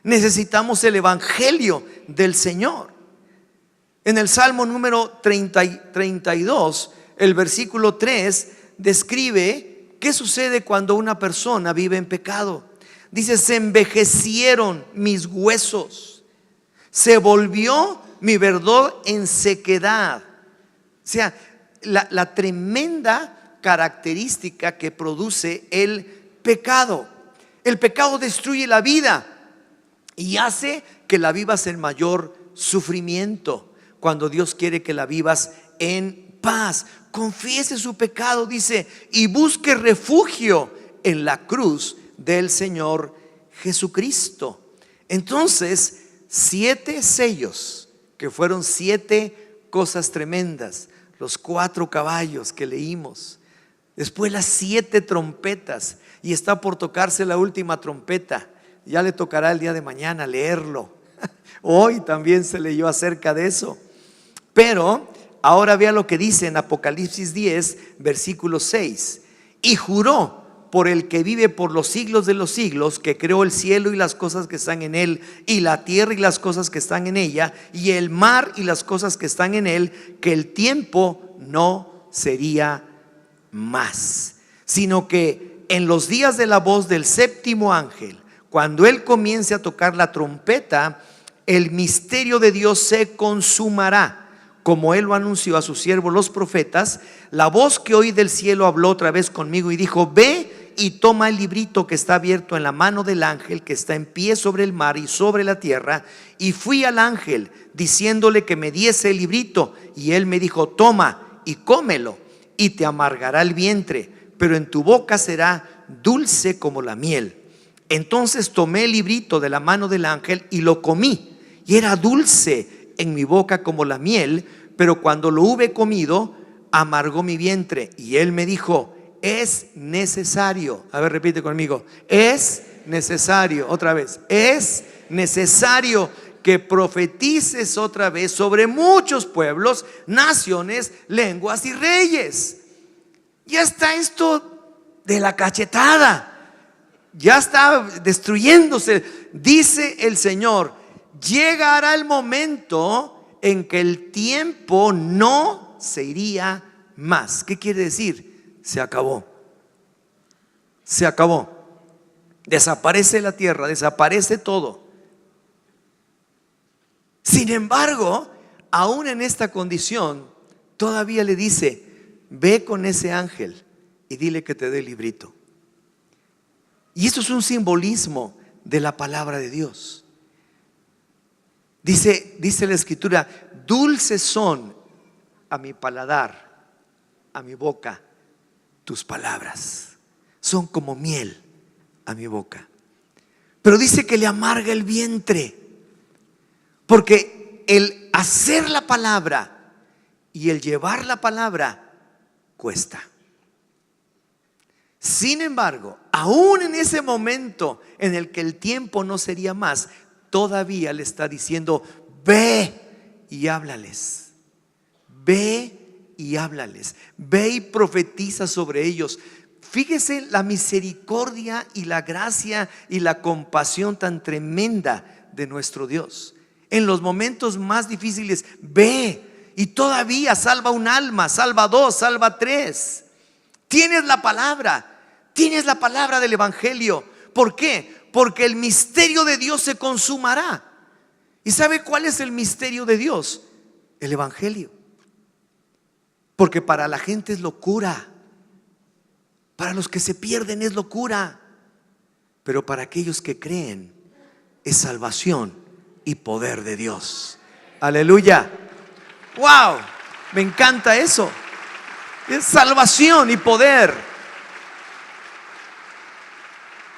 [SPEAKER 1] Necesitamos el evangelio del Señor. En el Salmo número 32, el versículo 3 describe qué sucede cuando una persona vive en pecado. Dice: se envejecieron mis huesos, se volvió mi verdor en sequedad. O sea, la tremenda característica que produce el pecado. El pecado destruye la vida y hace que la vivas en mayor sufrimiento, cuando Dios quiere que la vivas en paz. Confiese su pecado, dice, y busque refugio en la cruz del Señor Jesucristo. Entonces, 7 sellos, que fueron 7 cosas tremendas. Los 4 caballos que leímos, después las 7 trompetas, y está por tocarse la última trompeta. Ya le tocará el día de mañana leerlo. Hoy también se leyó acerca de eso. Pero ahora vea lo que dice en Apocalipsis 10, versículo 6. Y juró por el que vive por los siglos de los siglos, que creó el cielo y las cosas que están en él, y la tierra y las cosas que están en ella, y el mar y las cosas que están en él, que el tiempo no sería más, sino que en los días de la voz del séptimo ángel, cuando él comience a tocar la trompeta, el misterio de Dios se consumará, como él lo anunció a sus siervos los profetas. La voz que oí del cielo habló otra vez conmigo y dijo: ve y toma el librito que está abierto en la mano del ángel que está en pie sobre el mar y sobre la tierra. Y fui al ángel diciéndole que me diese el librito, y él me dijo: toma y cómelo, y te amargará el vientre, pero en tu boca será dulce como la miel. Entonces tomé el librito de la mano del ángel y lo comí, y era dulce en mi boca como la miel, pero cuando lo hube comido, amargó mi vientre. Y él me dijo: es necesario, a ver, repite conmigo, es necesario, otra vez, es necesario que profetices otra vez sobre muchos pueblos, naciones, lenguas y reyes. Ya está esto de la cachetada, ya está destruyéndose. Dice el Señor: llegará el momento en que el tiempo no se iría más. ¿Qué quiere decir? Se acabó. Se acabó. Desaparece la tierra, desaparece todo. Sin embargo, aún en esta condición, todavía le dice: ve con ese ángel y dile que te dé el librito. Y esto es un simbolismo de la palabra de Dios. Dice la escritura: dulces son a mi paladar, a mi boca, tus palabras. Son como miel a mi boca. Pero dice que le amarga el vientre, porque el hacer la palabra y el llevar la palabra cuesta. Sin embargo, aún en ese momento en el que el tiempo no sería más, todavía le está diciendo: ve y háblales. Ve y háblales. Ve y profetiza sobre ellos. Fíjese la misericordia y la gracia y la compasión tan tremenda de nuestro Dios. En los momentos más difíciles, ve y todavía salva un alma, salva dos, salva tres. Tienes la palabra del Evangelio. ¿Por qué? Porque el misterio de Dios se consumará. ¿Y sabe cuál es el misterio de Dios? El Evangelio. Porque para la gente es locura, para los que se pierden es locura, pero para aquellos que creen es salvación y poder de Dios. Aleluya. Wow, me encanta eso. Es salvación y poder.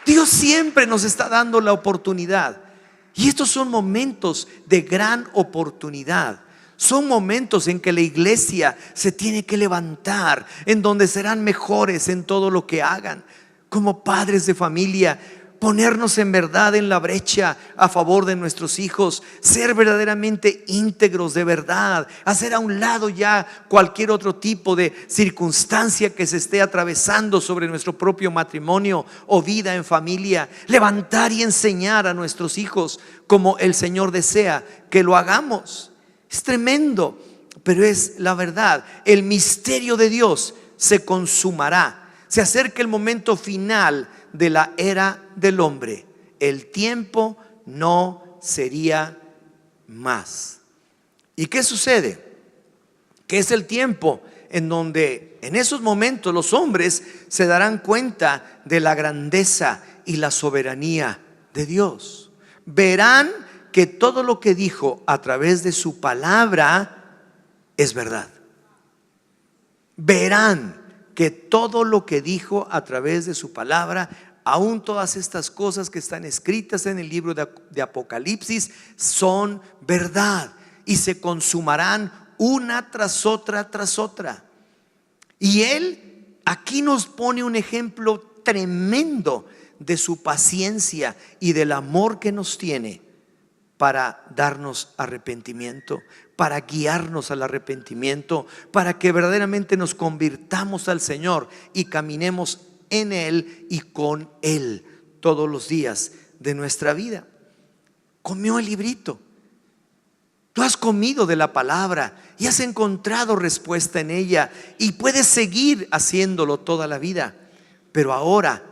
[SPEAKER 1] Dios siempre nos está dando la oportunidad. Y estos son momentos de gran oportunidad. Son momentos en que la iglesia se tiene que levantar, en donde serán mejores en todo lo que hagan. Como padres de familia, ponernos en verdad en la brecha a favor de nuestros hijos, ser verdaderamente íntegros de verdad, hacer a un lado ya cualquier otro tipo de circunstancia que se esté atravesando sobre nuestro propio matrimonio o vida en familia, levantar y enseñar a nuestros hijos como el Señor desea que lo hagamos. Es tremendo, pero es la verdad. El misterio de Dios se consumará. Se acerca el momento final de la era del hombre. El tiempo no sería más. ¿Y qué sucede? Que es el tiempo en donde en esos momentos los hombres se darán cuenta de la grandeza y la soberanía de Dios. Verán que todo lo que dijo a través de su palabra es verdad. Verán que todo lo que dijo a través de su palabra, aún todas estas cosas que están escritas en el libro de Apocalipsis, son verdad y se consumarán una tras otra tras otra. Y Él aquí nos pone un ejemplo tremendo de su paciencia y del amor que nos tiene para darnos arrepentimiento, para guiarnos al arrepentimiento, para que verdaderamente nos convirtamos al Señor y caminemos en Él y con Él todos los días de nuestra vida. Comió el librito. Tú has comido de la palabra y has encontrado respuesta en ella y puedes seguir haciéndolo toda la vida. Pero ahora,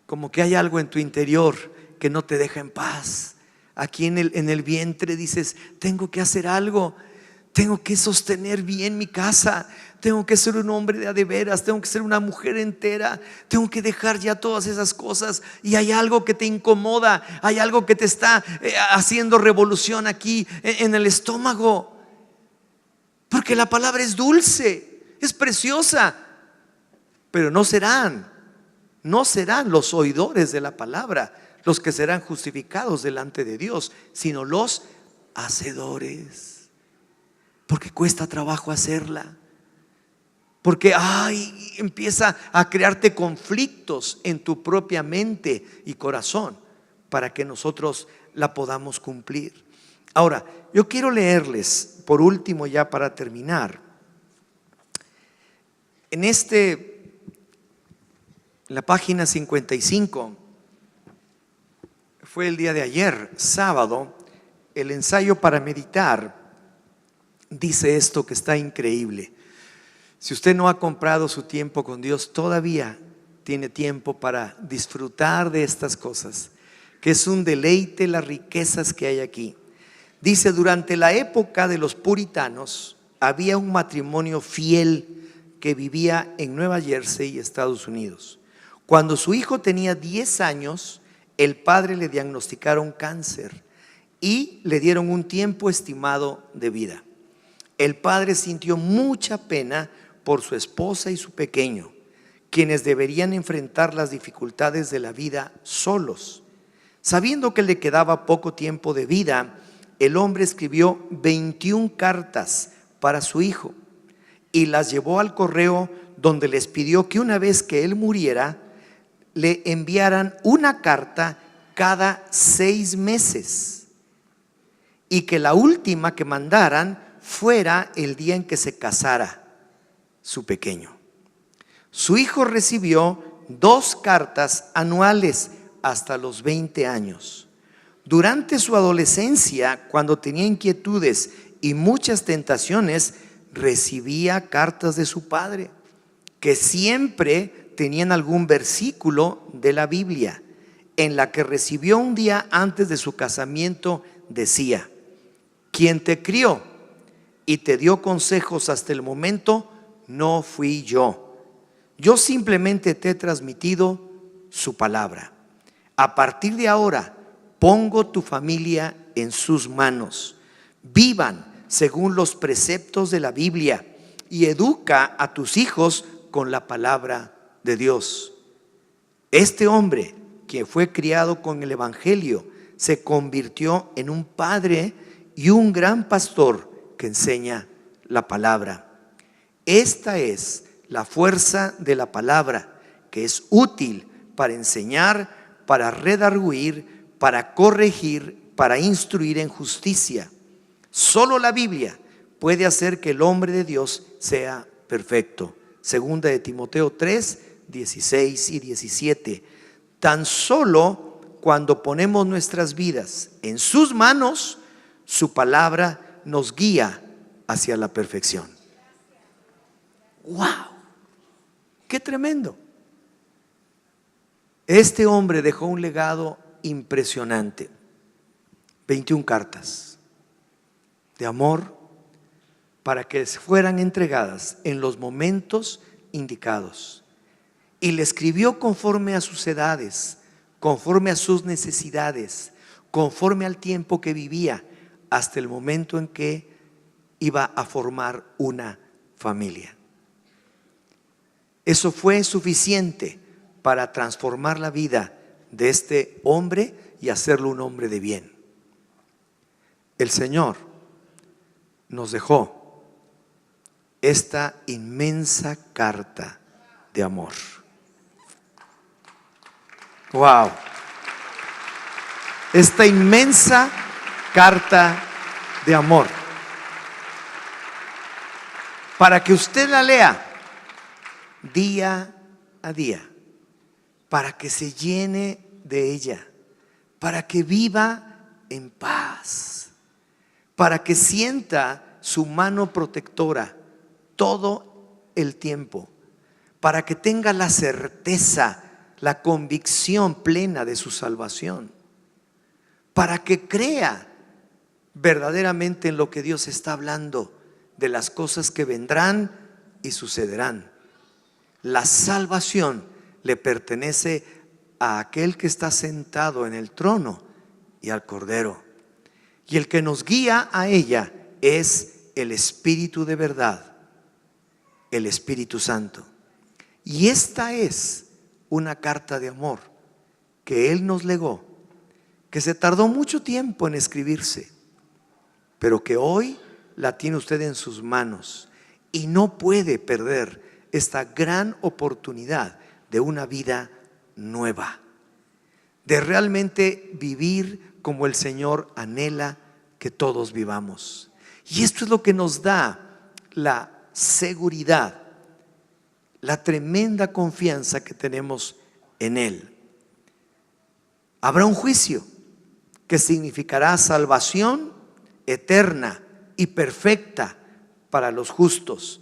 [SPEAKER 1] como que hay algo en tu interior que no te deja en paz. Aquí en el vientre dices: tengo que hacer algo, tengo que sostener bien mi casa, tengo que ser un hombre de a de veras, tengo que ser una mujer entera, tengo que dejar ya todas esas cosas. Y hay algo que te incomoda, hay algo que te está haciendo revolución aquí en el estómago, porque la palabra es dulce, es preciosa, pero no serán los oidores de la palabra los que serán justificados delante de Dios, sino los hacedores. Porque cuesta trabajo hacerla, porque empieza a crearte conflictos en tu propia mente y corazón para que nosotros la podamos cumplir. Ahora, yo quiero leerles por último, ya para terminar, en la página 55. Fue el día de ayer, sábado, el ensayo para meditar dice esto que está increíble. Si usted no ha comprado su tiempo con Dios, todavía tiene tiempo para disfrutar de estas cosas, que es un deleite las riquezas que hay aquí. Dice: durante la época de los puritanos había un matrimonio fiel que vivía en Nueva Jersey, Estados Unidos. Cuando su hijo tenía 10 años, el padre le diagnosticaron cáncer y le dieron un tiempo estimado de vida. El padre sintió mucha pena por su esposa y su pequeño, quienes deberían enfrentar las dificultades de la vida solos. Sabiendo que le quedaba poco tiempo de vida, el hombre escribió 21 cartas para su hijo y las llevó al correo, donde les pidió que una vez que él muriera, le enviaran una carta cada 6 meses y que la última que mandaran fuera el día en que se casara su pequeño. Su hijo recibió 2 cartas anuales hasta los 20 años. Durante su adolescencia, cuando tenía inquietudes y muchas tentaciones, recibía cartas de su padre, que siempre tenían algún versículo de la Biblia. En la que recibió un día antes de su casamiento, decía: quien te crió y te dio consejos hasta el momento no fui yo. Yo simplemente te he transmitido su palabra. A partir de ahora, pongo tu familia en sus manos. Vivan según los preceptos de la Biblia y educa a tus hijos con la palabra de Dios. Este hombre, que fue criado con el Evangelio, se convirtió en un padre y un gran pastor que enseña la palabra. Esta es la fuerza de la palabra, que es útil para enseñar, para redarguir, para corregir, para instruir en justicia. Solo la Biblia puede hacer que el hombre de Dios sea perfecto. Segunda de Timoteo 3, 16 y 17. Tan solo cuando ponemos nuestras vidas en sus manos, su palabra nos guía hacia la perfección. ¡Wow! ¡Qué tremendo! Este hombre dejó un legado impresionante. 21 cartas de amor para que fueran entregadas en los momentos indicados. Y le escribió conforme a sus edades, conforme a sus necesidades, conforme al tiempo que vivía, hasta el momento en que iba a formar una familia. Eso fue suficiente para transformar la vida de este hombre y hacerlo un hombre de bien. El Señor nos dejó esta inmensa carta de amor. Wow. Esta inmensa carta de amor, para que usted la lea día a día, para que se llene de ella, para que viva en paz, para que sienta su mano protectora todo el tiempo, para que tenga la certeza, la convicción plena de su salvación, para que crea verdaderamente en lo que Dios está hablando, de las cosas que vendrán y sucederán. La salvación le pertenece a aquel que está sentado en el trono y al Cordero. Y el que nos guía a ella es el Espíritu de verdad, el Espíritu Santo. Y esta es una carta de amor que Él nos legó, que se tardó mucho tiempo en escribirse, pero que hoy la tiene usted en sus manos y no puede perder esta gran oportunidad de una vida nueva, de realmente vivir como el Señor anhela que todos vivamos. Y esto es lo que nos da la seguridad, la tremenda confianza que tenemos en Él. Habrá un juicio que significará salvación eterna y perfecta para los justos,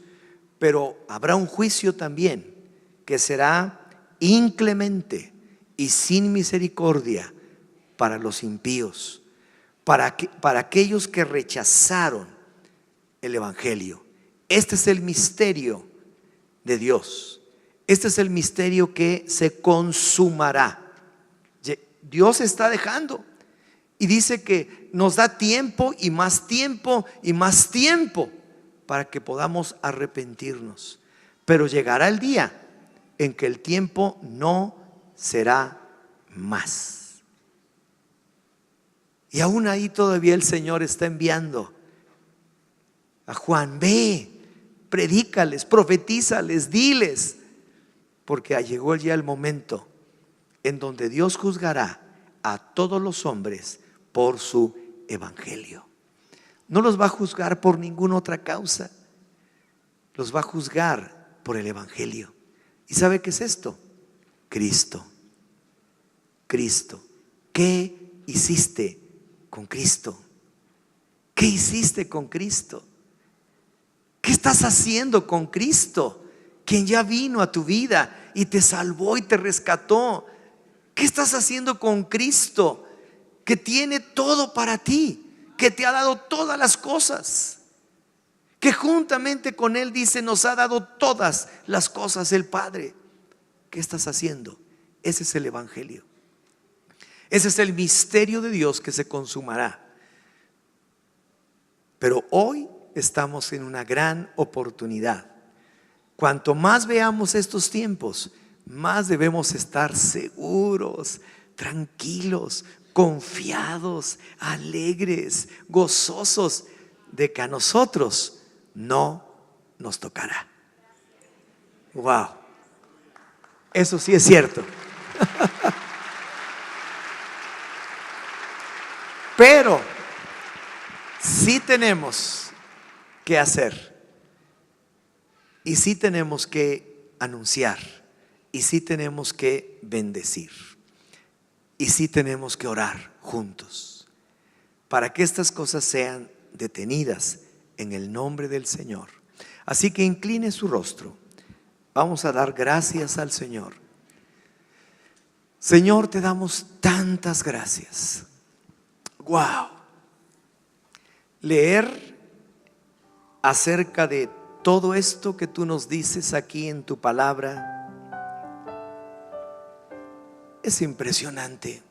[SPEAKER 1] pero habrá un juicio también que será inclemente y sin misericordia para los impíos, para aquellos que rechazaron el Evangelio. Este es el misterio de Dios. Este es el misterio que se consumará. Dios está dejando y dice que nos da tiempo y más tiempo y más tiempo para que podamos arrepentirnos. Pero llegará el día en que el tiempo no será más. Y aún ahí todavía el Señor está enviando a Juan: ve, predícales, profetízales, diles, porque llegó ya el momento en donde Dios juzgará a todos los hombres por su evangelio. No los va a juzgar por ninguna otra causa, los va a juzgar por el evangelio. ¿Y sabe qué es esto? Cristo. Cristo. ¿Qué hiciste con Cristo? ¿Qué hiciste con Cristo? ¿Qué estás haciendo con Cristo, quien ya vino a tu vida y te salvó y te rescató? ¿Qué estás haciendo con Cristo, que tiene todo para ti, que te ha dado todas las cosas, que juntamente con Él, dice, nos ha dado todas las cosas el Padre? ¿Qué estás haciendo? Ese es el evangelio. Ese es el misterio de Dios que se consumará. Pero hoy estamos en una gran oportunidad. Cuanto más veamos estos tiempos, más debemos estar seguros, tranquilos, confiados, alegres, gozosos de que a nosotros no nos tocará. Wow, eso sí es cierto. Pero sí tenemos que hacer, y sí tenemos que anunciar, y sí tenemos que bendecir, y sí tenemos que orar juntos para que estas cosas sean detenidas en el nombre del Señor. Así que incline su rostro. Vamos a dar gracias al Señor. Señor, te damos tantas gracias. Wow. Leer acerca de todo esto que tú nos dices aquí en tu palabra es impresionante.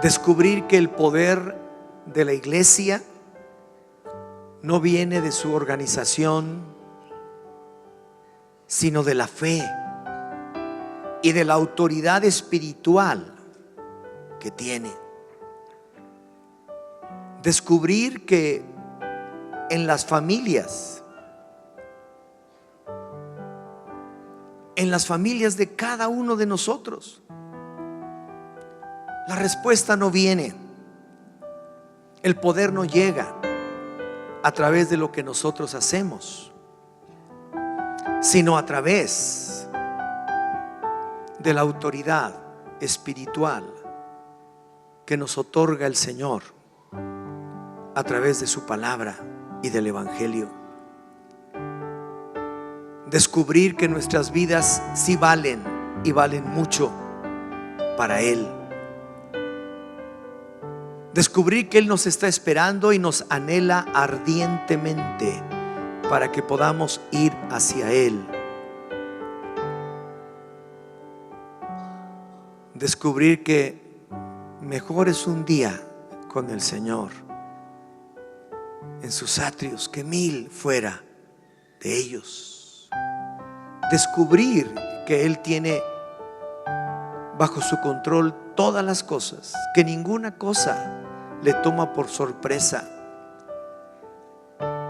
[SPEAKER 1] Descubrir que el poder de la iglesia no viene de su organización, sino de la fe y de la autoridad espiritual que tiene. Descubrir que en las familias de cada uno de nosotros, la respuesta no viene, el poder no llega a través de lo que nosotros hacemos, sino a través de la autoridad espiritual que nos otorga el Señor a través de su palabra y del evangelio. Descubrir que nuestras vidas sí valen, y valen mucho para Él. Descubrir que Él nos está esperando y nos anhela ardientemente para que podamos ir hacia Él. Descubrir que mejor es un día con el Señor en sus atrios que 1000 fuera de ellos. Descubrir que Él tiene bajo su control todas las cosas, que ninguna cosa le toma por sorpresa,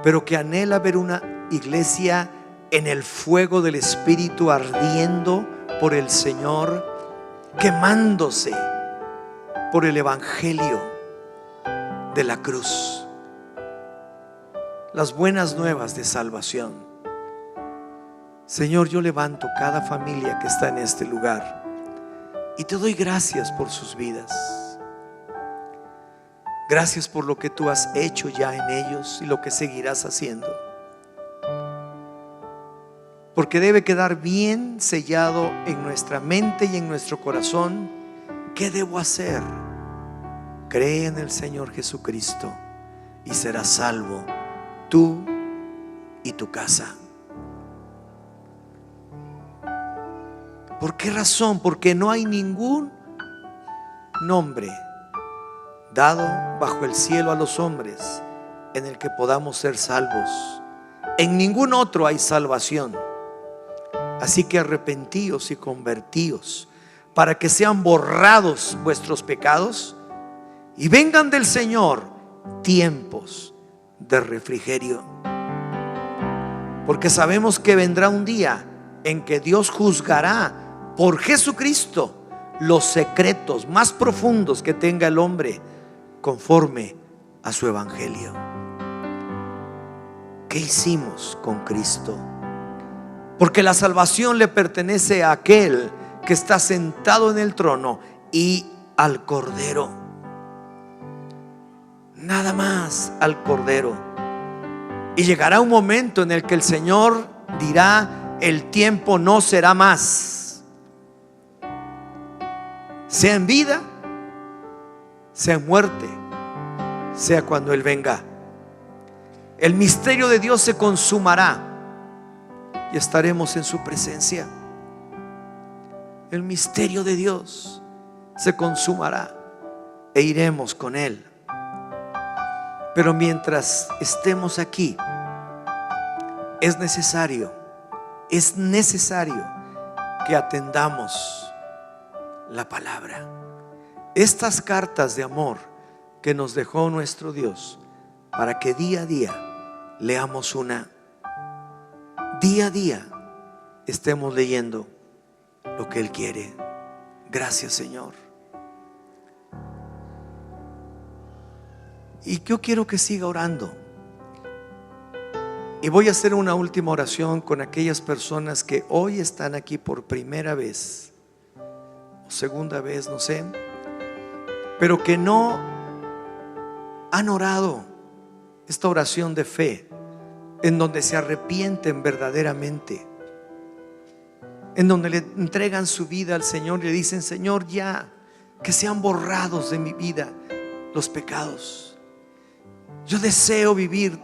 [SPEAKER 1] pero que anhela ver una iglesia en el fuego del Espíritu, ardiendo por el Señor, quemándose por el evangelio de la cruz, las buenas nuevas de salvación. Señor, yo levanto cada familia que está en este lugar y te doy gracias por sus vidas. Gracias por lo que tú has hecho ya en ellos y lo que seguirás haciendo. Porque debe quedar bien sellado en nuestra mente y en nuestro corazón. ¿Qué debo hacer? Cree en el Señor Jesucristo y serás salvo, tú y tu casa. ¿Por qué razón? Porque no hay ningún nombre dado bajo el cielo a los hombres en el que podamos ser salvos. En ningún otro hay salvación. Así que arrepentíos y convertíos para que sean borrados vuestros pecados y vengan del Señor tiempos de refrigerio. Porque sabemos que vendrá un día en que Dios juzgará por Jesucristo los secretos más profundos que tenga el hombre conforme a su evangelio. ¿Qué hicimos con Cristo? Porque la salvación le pertenece a aquel que está sentado en el trono y al Cordero. Nada más al Cordero. Y llegará un momento en el que el Señor dirá: el tiempo no será más, sea en vida, sea en muerte, sea cuando Él venga. El misterio de Dios se consumará y estaremos en su presencia. El misterio de Dios se consumará e iremos con Él. Pero mientras estemos aquí, es necesario que atendamos la palabra. Estas cartas de amor que nos dejó nuestro Dios, para que día a día leamos una, día a día estemos leyendo lo que Él quiere. Gracias, Señor. Y yo quiero que siga orando. Y voy a hacer una última oración con aquellas personas que hoy están aquí por primera vez o segunda vez, no sé, pero que no han orado esta oración de fe, en donde se arrepienten verdaderamente, en donde le entregan su vida al Señor y le dicen: Señor, ya que sean borrados de mi vida los pecados. Yo deseo vivir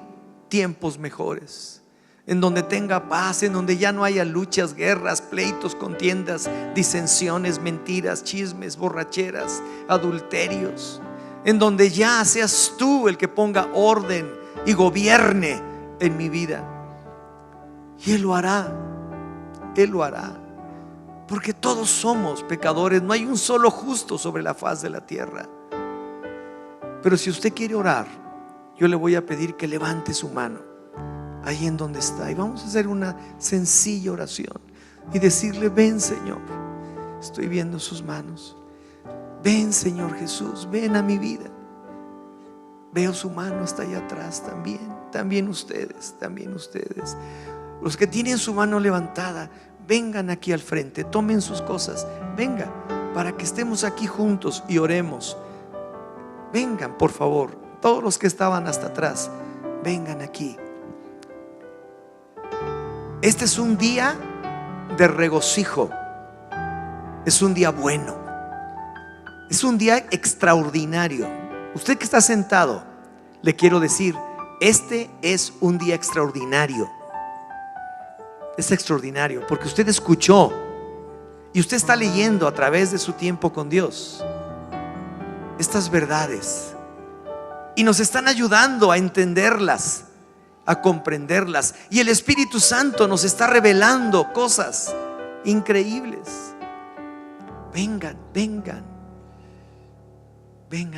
[SPEAKER 1] tiempos mejores, en donde tenga paz, en donde ya no haya luchas, guerras, pleitos, contiendas, disensiones, mentiras, chismes, borracheras, adulterios, en donde ya seas tú el que ponga orden y gobierne en mi vida. Y Él lo hará. Él lo hará, porque todos somos pecadores. No hay un solo justo sobre la faz de la tierra. Pero si usted quiere orar, yo le voy a pedir que levante su mano ahí en donde está, y vamos a hacer una sencilla oración y decirle: ven, Señor, estoy viendo sus manos. Ven, Señor Jesús, ven a mi vida. Veo su mano hasta allá atrás también ustedes. Los que tienen su mano levantada, vengan aquí al frente, tomen sus cosas, vengan para que estemos aquí juntos y oremos. Vengan, por favor, todos los que estaban hasta atrás, vengan aquí. Este es un día de regocijo, es un día bueno, es un día extraordinario. Usted que está sentado, le quiero decir: este es un día extraordinario. Es extraordinario porque usted escuchó y usted está leyendo a través de su tiempo con Dios estas verdades, y nos están ayudando a entenderlas, a comprenderlas, y el Espíritu Santo nos está revelando cosas increíbles. Vengan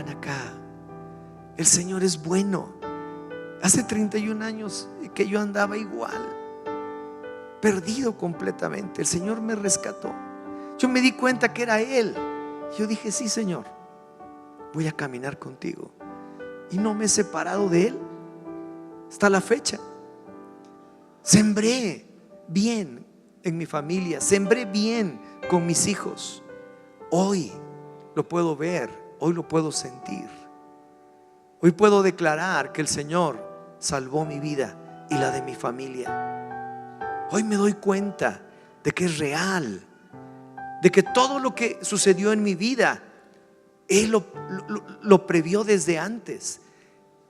[SPEAKER 1] acá. El Señor es bueno. Hace 31 años que yo andaba igual, perdido completamente. El Señor me rescató. Yo me di cuenta que era Él. Yo dije: sí, Señor, voy a caminar contigo. Y no me he separado de Él hasta la fecha. Sembré bien en mi familia, sembré bien con mis hijos. Hoy lo puedo ver, hoy lo puedo sentir. Hoy puedo declarar que el Señor salvó mi vida y la de mi familia. Hoy me doy cuenta de que es real, de que todo lo que sucedió en mi vida Él lo previó desde antes.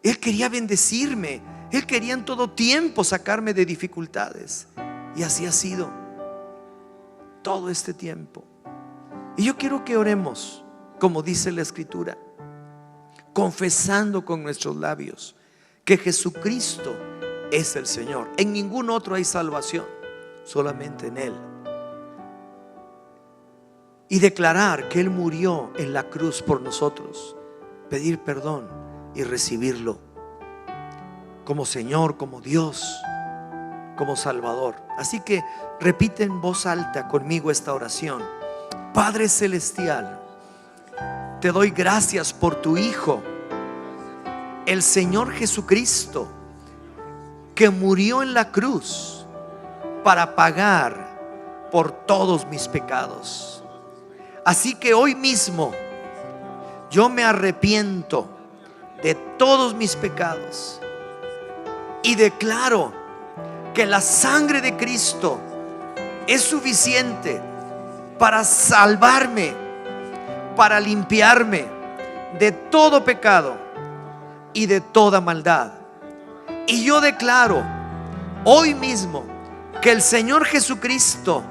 [SPEAKER 1] Él quería bendecirme, Él quería en todo tiempo sacarme de dificultades, y así ha sido todo este tiempo. Y yo quiero que oremos como dice la Escritura, confesando con nuestros labios que Jesucristo es el Señor. En ningún otro hay salvación, solamente en Él. Y declarar que Él murió en la cruz por nosotros, pedir perdón y recibirlo como Señor, como Dios, como Salvador. Así que repite en voz alta conmigo esta oración. Padre Celestial, te doy gracias por tu Hijo, el Señor Jesucristo, que murió en la cruz para pagar por todos mis pecados. Así que hoy mismo yo me arrepiento de todos mis pecados y declaro que la sangre de Cristo es suficiente para salvarme, para limpiarme de todo pecado y de toda maldad. Y yo declaro hoy mismo que el Señor Jesucristo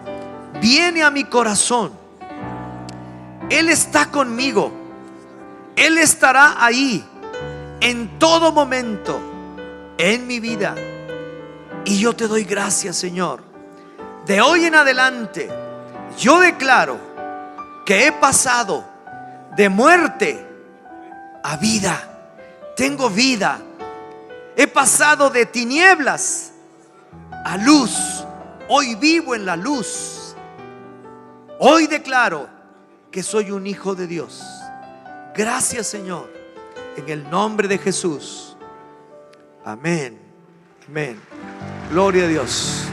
[SPEAKER 1] viene a mi corazón. Él está conmigo, Él estará ahí en todo momento en mi vida. Y yo te doy gracias, Señor. De hoy en adelante yo declaro que he pasado de muerte a vida. Tengo vida. He pasado de tinieblas a luz. Hoy vivo en la luz. Hoy declaro que soy un hijo de Dios. Gracias, Señor, en el nombre de Jesús. Amén. Amén. Gloria a Dios.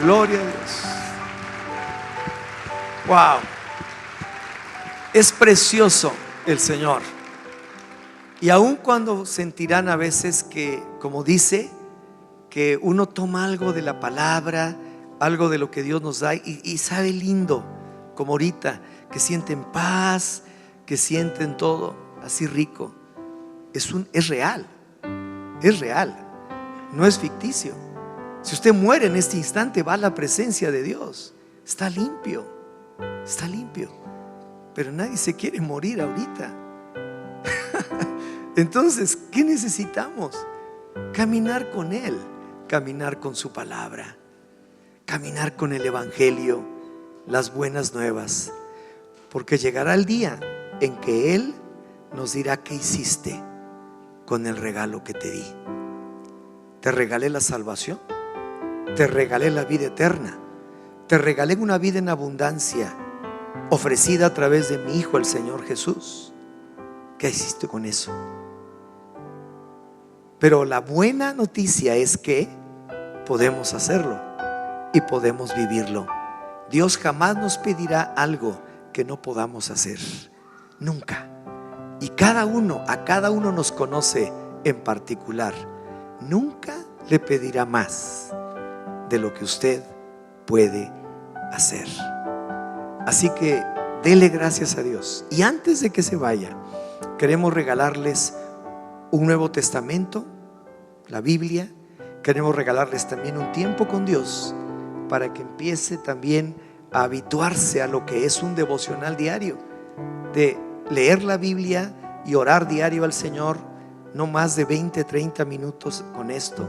[SPEAKER 1] Gloria a Dios. Wow. Es precioso el Señor. Y aun cuando sentirán a veces que, como dice, que uno toma algo de la palabra, algo de lo que Dios nos da y sabe lindo, como ahorita, que sienten paz, que sienten todo así rico. Es real. Es real. No es ficticio. Si usted muere en este instante, va a la presencia de Dios. Está limpio. Está limpio. Pero nadie se quiere morir ahorita. Entonces, ¿qué necesitamos? Caminar con Él, caminar con su palabra, caminar con el Evangelio, las buenas nuevas. Porque llegará el día en que Él nos dirá: ¿qué hiciste con el regalo que te di? Te regalé la salvación, te regalé la vida eterna, te regalé una vida en abundancia ofrecida a través de mi Hijo, el Señor Jesús. ¿Qué hiciste con eso? Pero la buena noticia es que podemos hacerlo y podemos vivirlo. Dios jamás nos pedirá algo que no podamos hacer, nunca. Y a cada uno nos conoce en particular. Nunca le pedirá más de lo que usted puede hacer. Así que dele gracias a Dios. Y antes de que se vaya, queremos regalarles un Nuevo Testamento, la Biblia. Queremos regalarles también un tiempo con Dios para que empiece también a habituarse a lo que es un devocional diario, de leer la Biblia y orar diario al Señor, no más de 20, 30 minutos con esto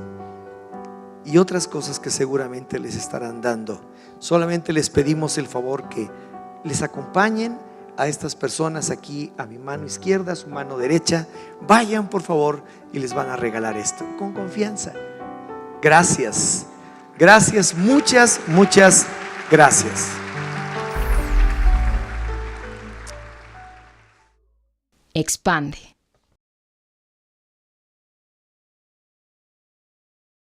[SPEAKER 1] y otras cosas que seguramente les estarán dando. Solamente les pedimos el favor que les acompañen a estas personas aquí, a mi mano izquierda, a su mano derecha. Vayan por favor y les van a regalar esto con confianza. Gracias, gracias, muchas gracias.
[SPEAKER 2] Expande.